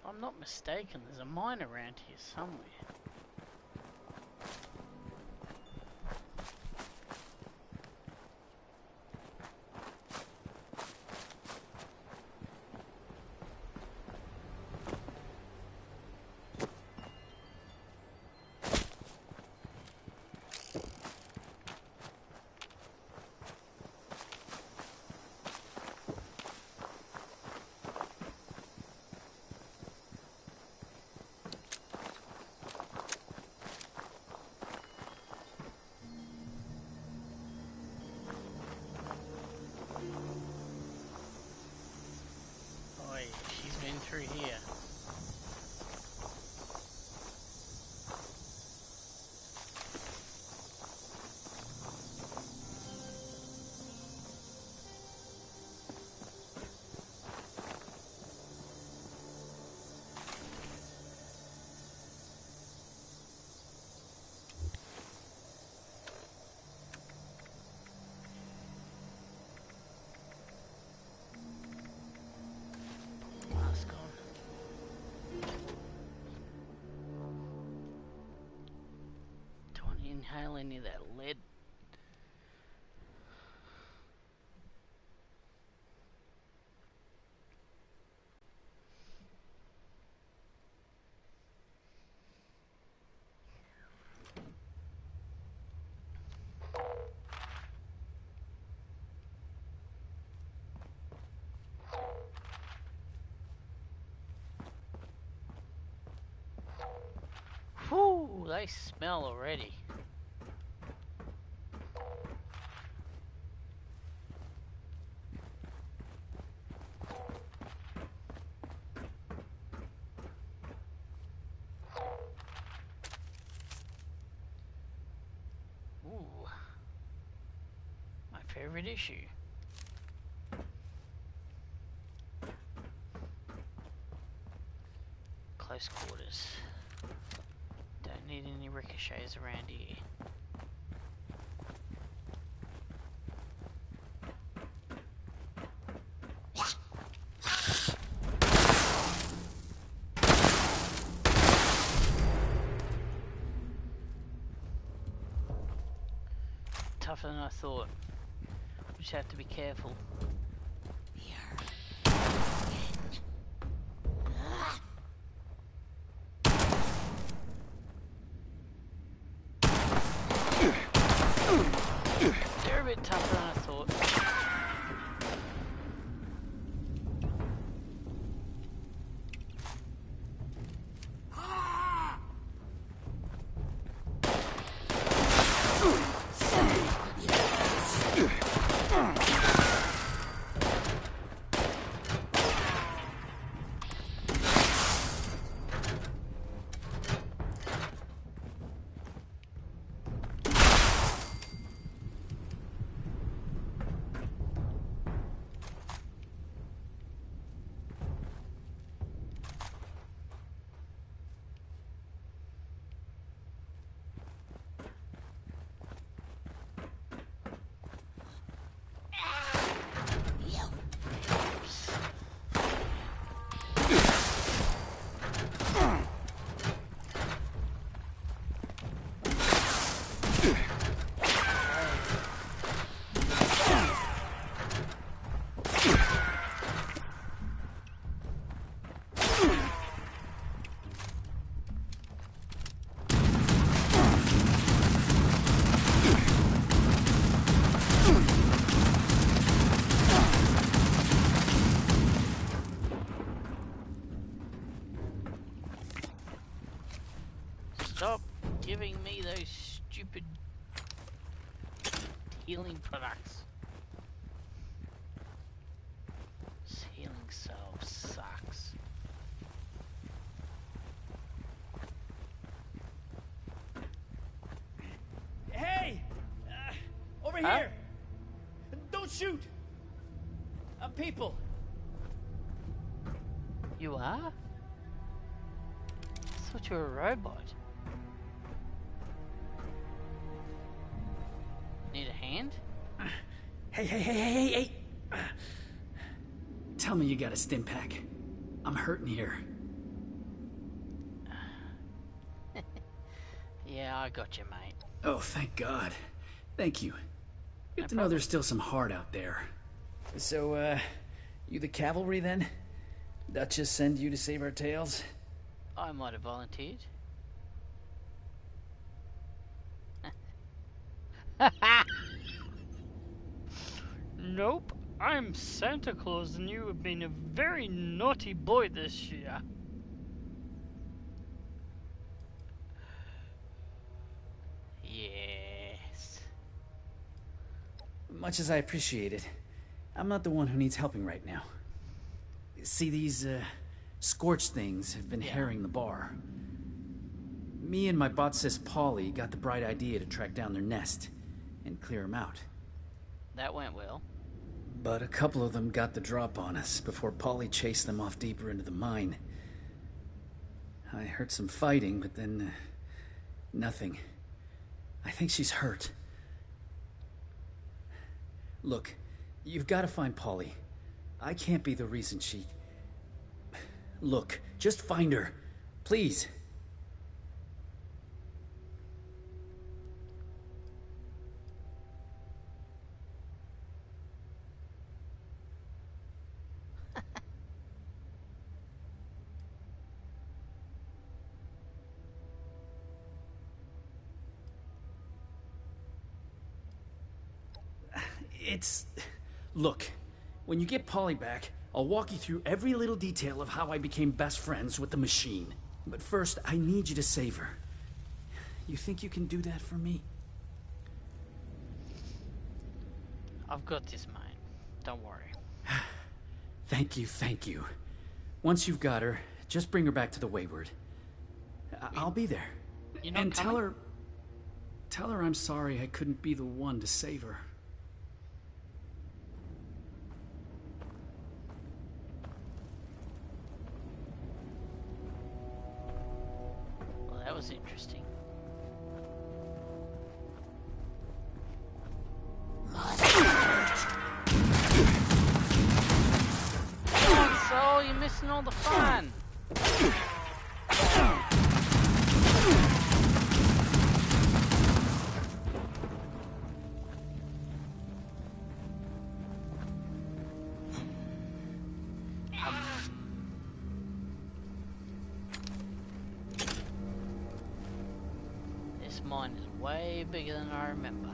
If I'm not mistaken, there's a mine around here somewhere. through here. Mask on. Don't want to inhale any of that lead. Whew, they smell already. Ooh, my favorite issue. Close quarters. Don't need any ricochets around here. Tougher than I thought. We just have to be careful. They're a bit tougher than I thought. Stop giving me those stupid healing products. This healing salve sucks. Hey! Over here! Don't shoot! I'm people. You are? I thought you were a robot. Need a hand? Hey. Tell me you got a stim pack. I'm hurting here. Yeah, I got you, mate. Oh, thank God. Thank you. Good to know there's still some heart out there. So, you the cavalry then? Duchess send you to save our tails? I might have volunteered. Nope, I'm Santa Claus and you have been a very naughty boy this year. Yes. Much as I appreciate it, I'm not the one who needs helping right now. See these, Scorched things have been harrying the bar. Me and my bot sis Polly got the bright idea to track down their nest and clear them out. That went well. But a couple of them got the drop on us before Polly chased them off deeper into the mine. I heard some fighting, but then nothing. I think she's hurt. Look, you've got to find Polly. I can't be the reason she... Look, just find her. Please. Look, when you get Polly back, I'll walk you through every little detail of how I became best friends with the machine. But first, I need you to save her. You think you can do that for me? I've got this, mate. Don't worry. Thank you, thank you. Once you've got her, just bring her back to the Wayward. I'll be there. You're not and coming? tell her I'm sorry I couldn't be the one to save her. Well, that was interesting. Come on, Soul, you're missing all the fun. This mine is way bigger than I remember.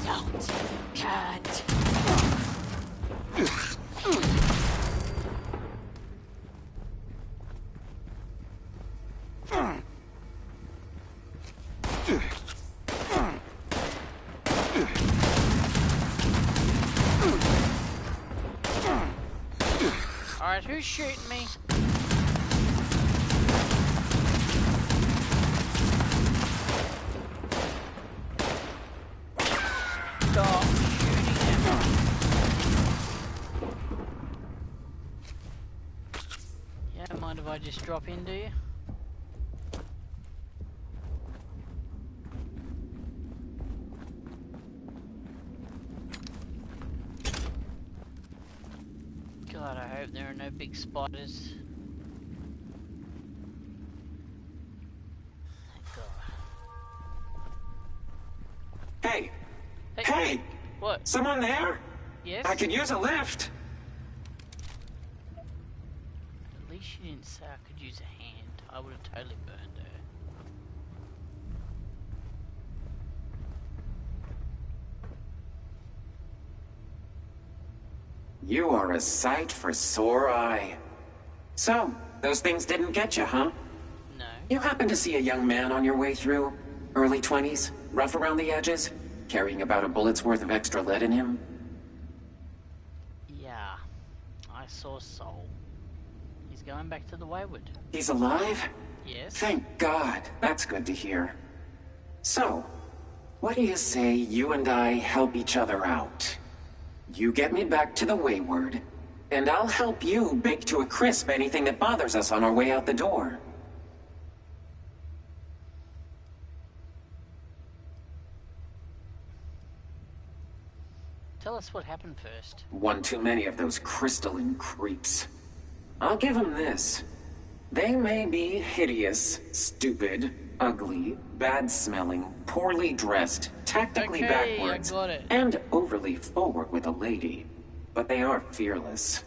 Don't cut. Alright, who's shooting me? Stop shooting at me. Yeah, mind if I just drop in, do you? God, I hope there are no big spiders. Thank God. Hey! Hey! What? Someone there? Yes? I could use a lift. At least she didn't say I could use a hand. I would have totally burned her. You are a sight for sore eye. So, those things didn't get you, huh? No. You happen to see a young man on your way through? Early 20s? Rough around the edges? Carrying about a bullet's worth of extra lead in him? Yeah. I saw Soul. He's going back to the Wayward. He's alive? Yes. Thank God. That's good to hear. So, what do you say you and I help each other out? You get me back to the Wayward, and I'll help you bake to a crisp anything that bothers us on our way out the door. Tell us what happened first. One too many of those crystalline creeps. I'll give them this. They may be hideous, stupid, ugly, bad-smelling, poorly dressed, tactically backwards, I got it. and overly forward with a lady. But they are fearless.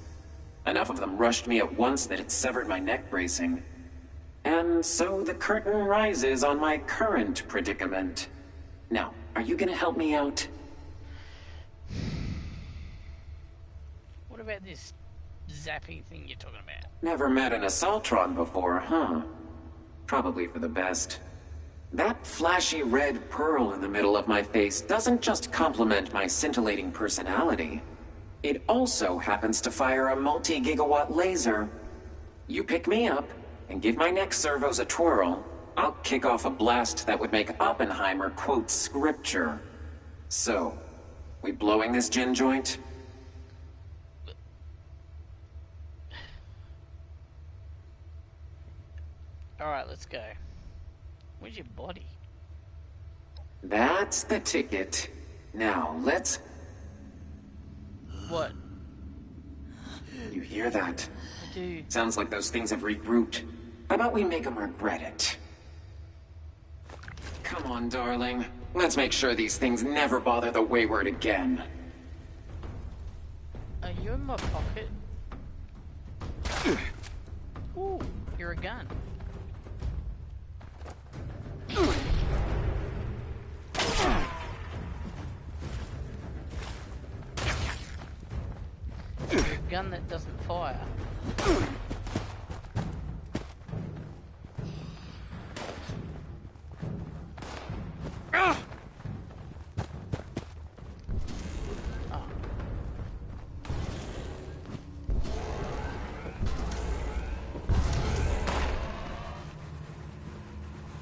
Enough of them rushed me at once that it severed my neck bracing. And so the curtain rises on my current predicament. Now, are you gonna help me out? What about this zapping thing you're talking about? Never met an Assaultron before, huh? Probably for the best. That flashy red pearl in the middle of my face doesn't just complement my scintillating personality. It also happens to fire a multi-gigawatt laser. You pick me up and give my neck servos a twirl, I'll kick off a blast that would make Oppenheimer quote scripture. So, we blowing this gin joint? Alright, let's go. Where's your body? That's the ticket. Now, let's... What? You hear that? I do. Sounds like those things have regrouped. How about we make them regret it? Come on, darling. Let's make sure these things never bother the Wayward again. Are you in my pocket? Ooh, you're a gun. You're a gun that doesn't fire.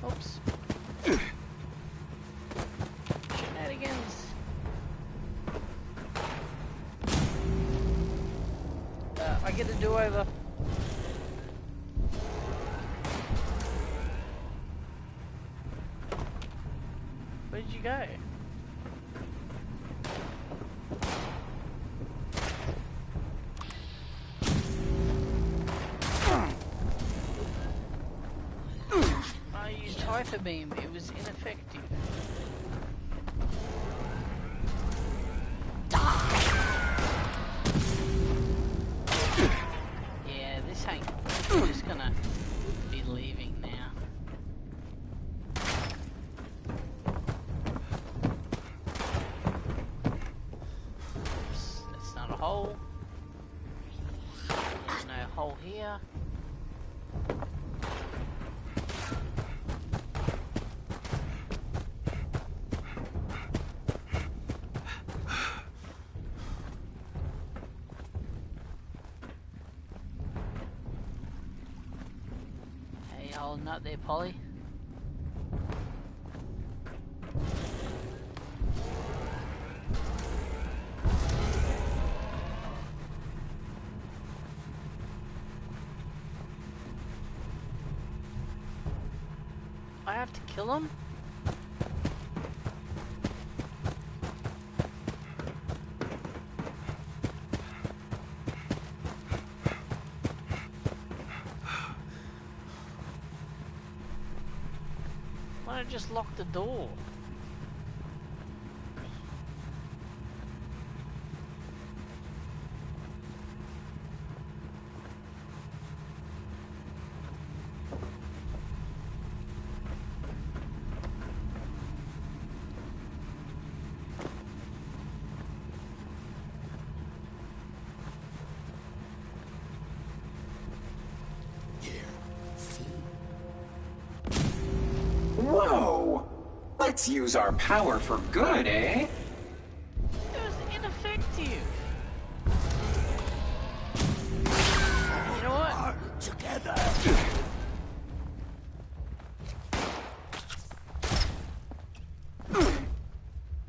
Oops. Shenanigans. I get a do-over. Where did you go? I used Hyper Beam, it was ineffective. Yeah, this ain't. I'm just gonna be leaving now. Oops, that's not a hole. There's no hole here. Hey, holding up there, Polly. I have to kill him? Why don't I just lock the door? Whoa! Let's use our power for good, eh? It was ineffective. You know what? Together.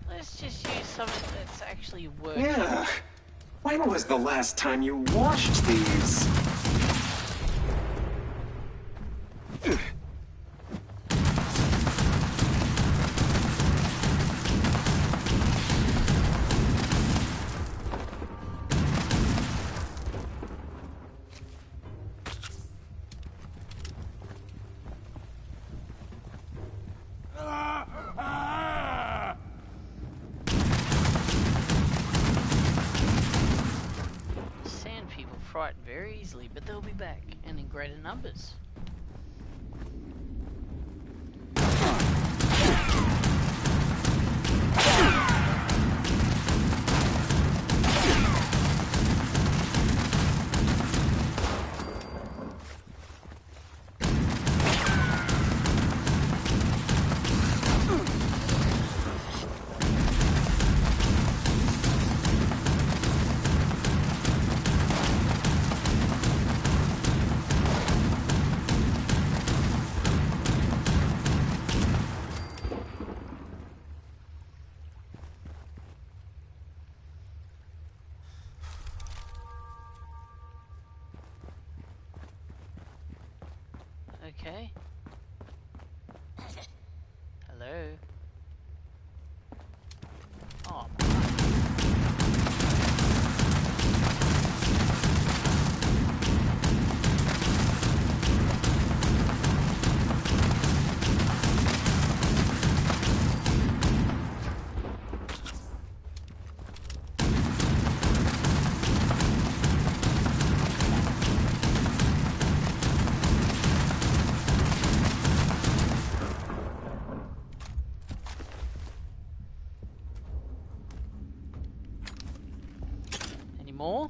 Let's just use something that's actually working. Yeah. When was the last time you washed these? Sand people frighten very easily, but they'll be back, and in greater numbers. okay? Hello? Oh, any more?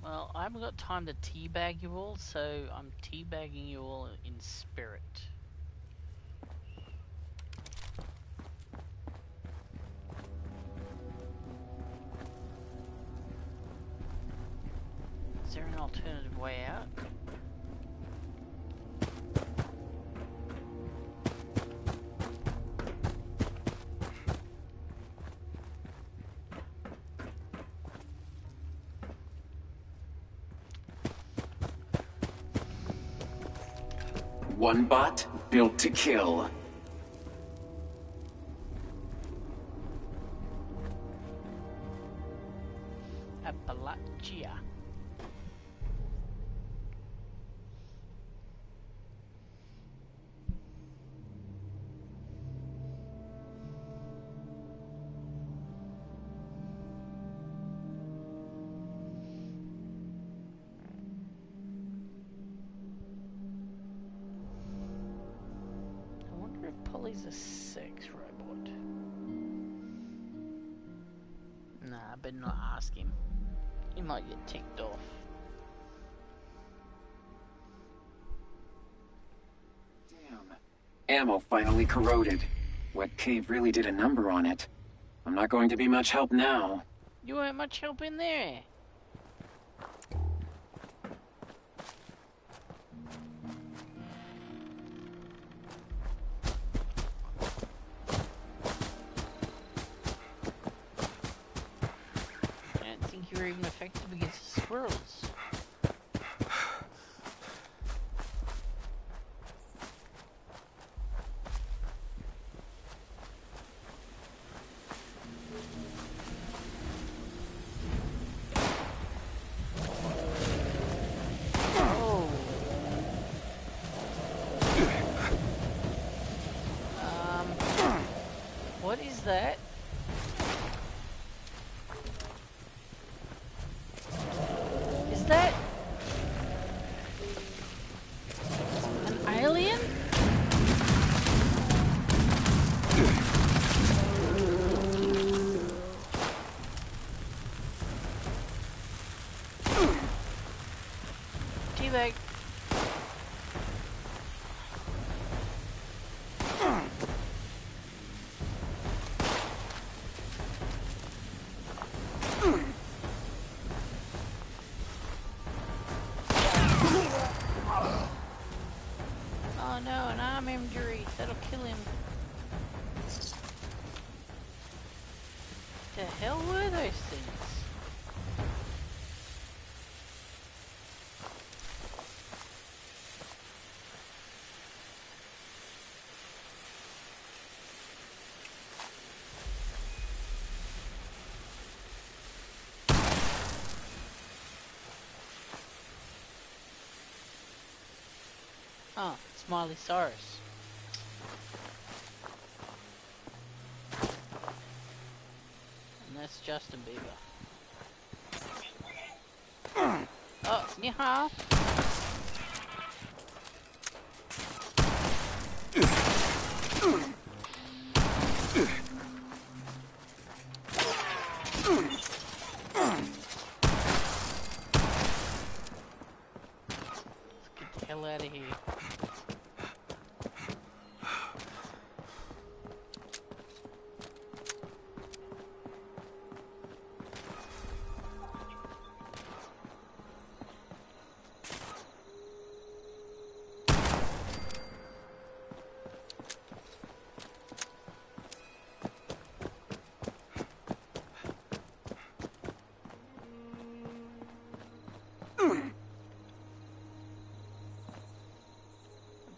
Well, I haven't got time to teabag you all, so I'm teabagging you all in spirit. Is there an alternative way out? One bot built to kill. Appalachia. I wonder if Polly's a sex robot. Nah, I better not ask him. He might get ticked off. Ammo finally corroded. Wet cave really did a number on it. I'm not going to be much help now. You weren't much help in there. I don't think you're even effective against the squirrels. What is that? Is that an alien? Teabag. Oh no, an arm injury. That'll kill him. The hell were those things? Oh, Smiley Cyrus. And that's Justin Bieber. Oh, Niha. Let's get the hell out of here.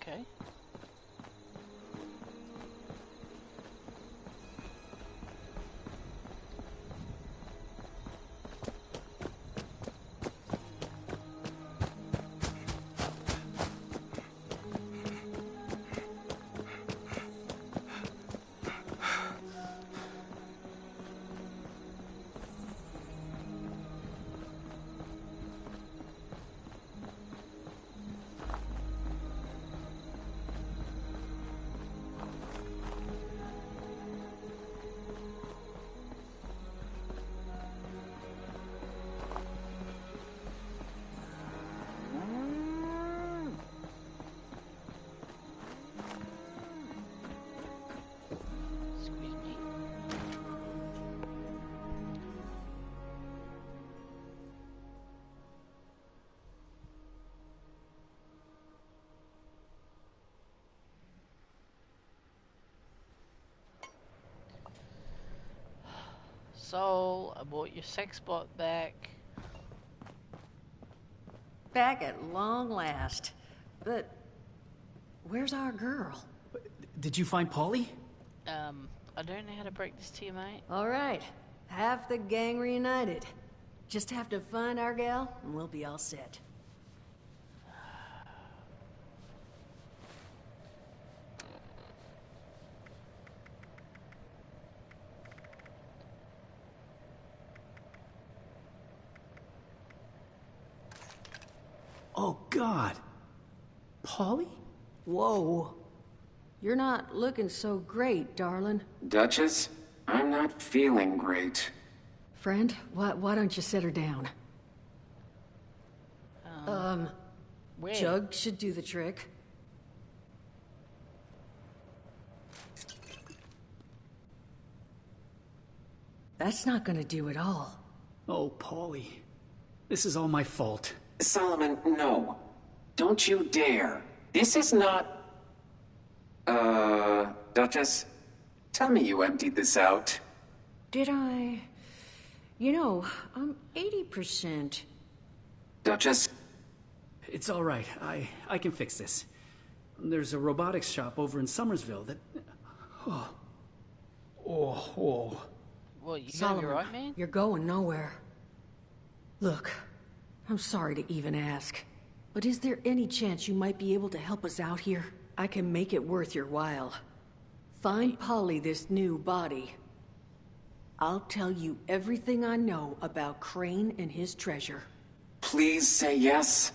Okay. So, I bought your sex bot back. Back at long last. But where's our girl? Did you find Polly? I don't know how to break this to you, mate. All right. Half the gang reunited. Just have to find our gal, and we'll be all set. Oh, God. Polly? Whoa. You're not looking so great, darling. Duchess, I'm not feeling great. Friend, why don't you set her down? Where? Jug should do the trick. That's not gonna do it all. Oh, Polly. This is all my fault. Solomon, no. Don't you dare. This is not... Duchess, tell me you emptied this out. Did I? You know, I'm 80%. Duchess? It's all right. I can fix this. There's a robotics shop over in Somersville that... Oh. Well, you gonna Solomon, be right, man? you're going nowhere. Look, I'm sorry to even ask, but is there any chance you might be able to help us out here? I can make it worth your while. Find Polly this new body. I'll tell you everything I know about Crane and his treasure. Please say yes.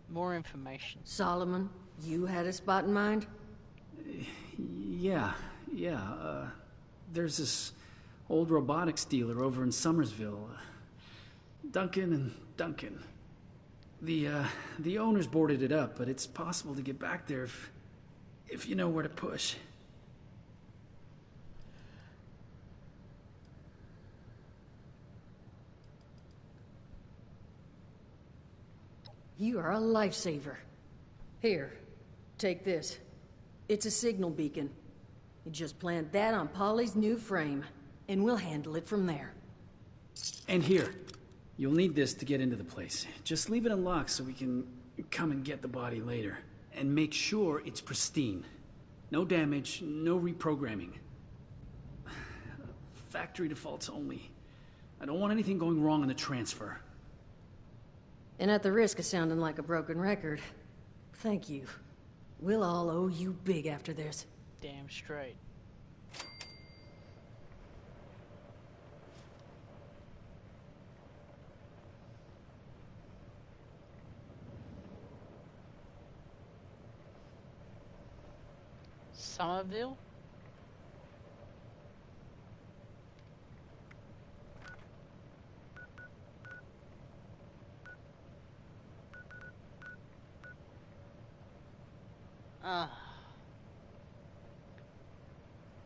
More information. Solomon, you had a spot in mind? Yeah. There's this old robotics dealer over in Somersville. Duncan and Duncan. The owners boarded it up, but it's possible to get back there if you know where to push. You are a lifesaver. Here, take this. It's a signal beacon. You just plant that on Polly's new frame, and we'll handle it from there. And here, you'll need this to get into the place. Just leave it unlocked so we can come and get the body later. And make sure it's pristine. No damage, no reprogramming. Factory defaults only. I don't want anything going wrong in the transfer. And at the risk of sounding like a broken record, thank you. We'll all owe you big after this. Damn straight. Somerville?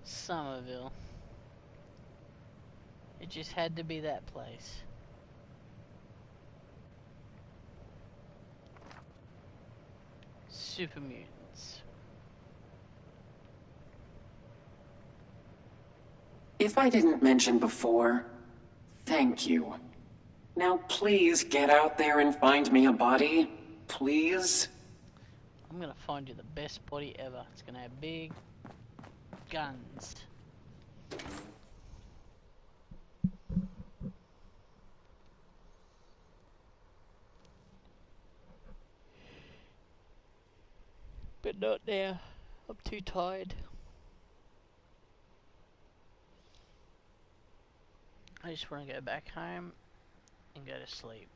Somerville. It just had to be that place. Super mutants. If I didn't mention before, Thank you. Now please get out there and find me a body. Please? I'm gonna find you the best body ever. It's gonna have big guns. But not now. I'm too tired. I just want to go back home and go to sleep.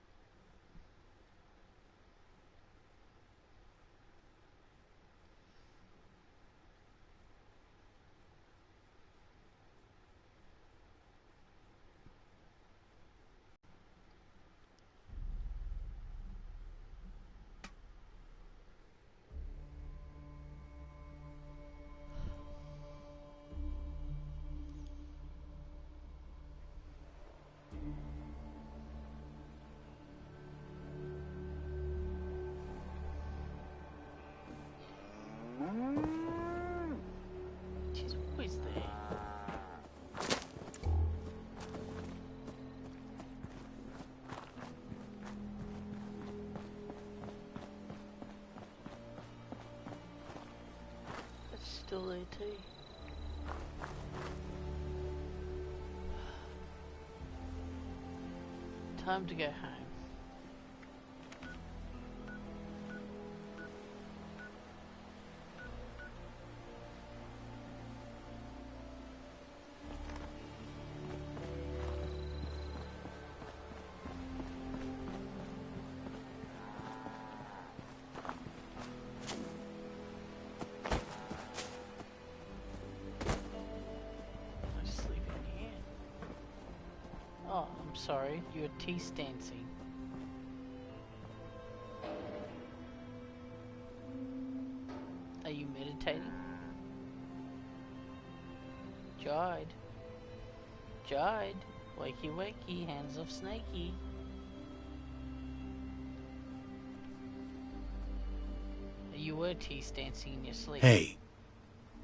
She's always there. It's still there too. Time to go home. Oh, I'm sorry, you're tease dancing. Are you meditating? Jide. Jide. Wakey wakey, hands off Snakey. You were tease dancing in your sleep. Hey,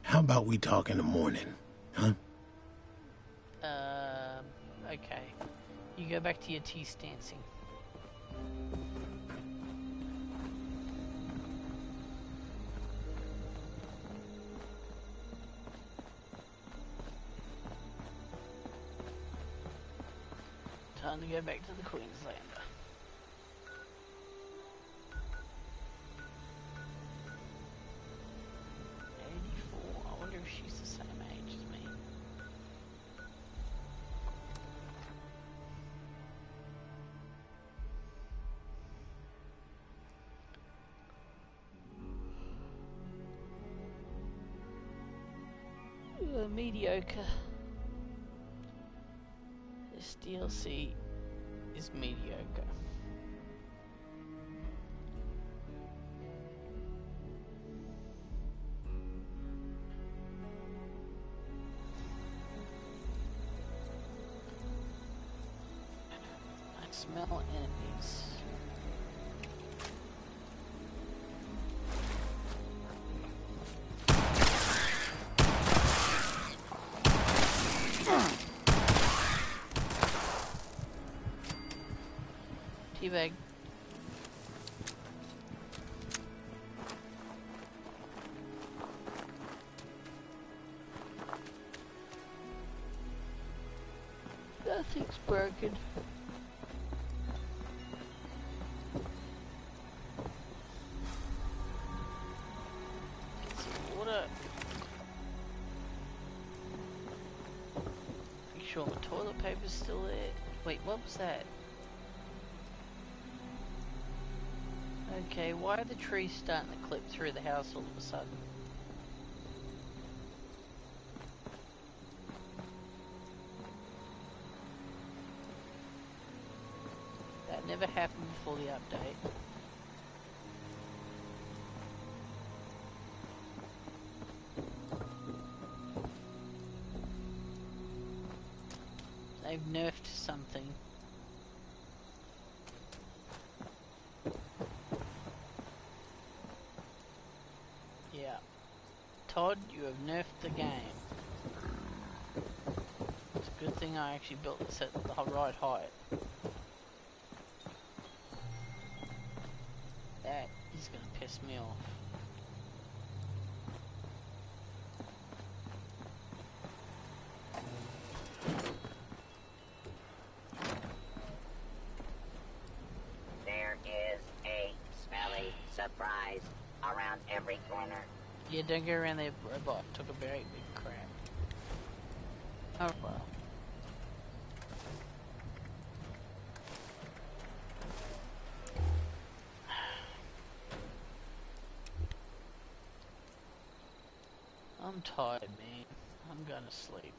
how about we talk in the morning, huh? Okay. You go back to your tease dancing. Time to go back to the Queenslander. I wonder if she's the same age as me. Mediocre. This DLC is mediocre. I smell enemies. Teabag. Nothing's broken. Get some water. Make sure the toilet paper's still there. Wait, what was that? Okay, why are the trees starting to clip through the house all of a sudden? That never happened before the update. They've nerfed something. Yeah. Todd, you have nerfed the game. It's a good thing thing I actually built to set the right height. That is gonna piss me off. There is a smelly surprise around every corner. Yeah, don't go around there, robot. Took a very big crap. Oh well. I'm tired, man. I'm gonna sleep.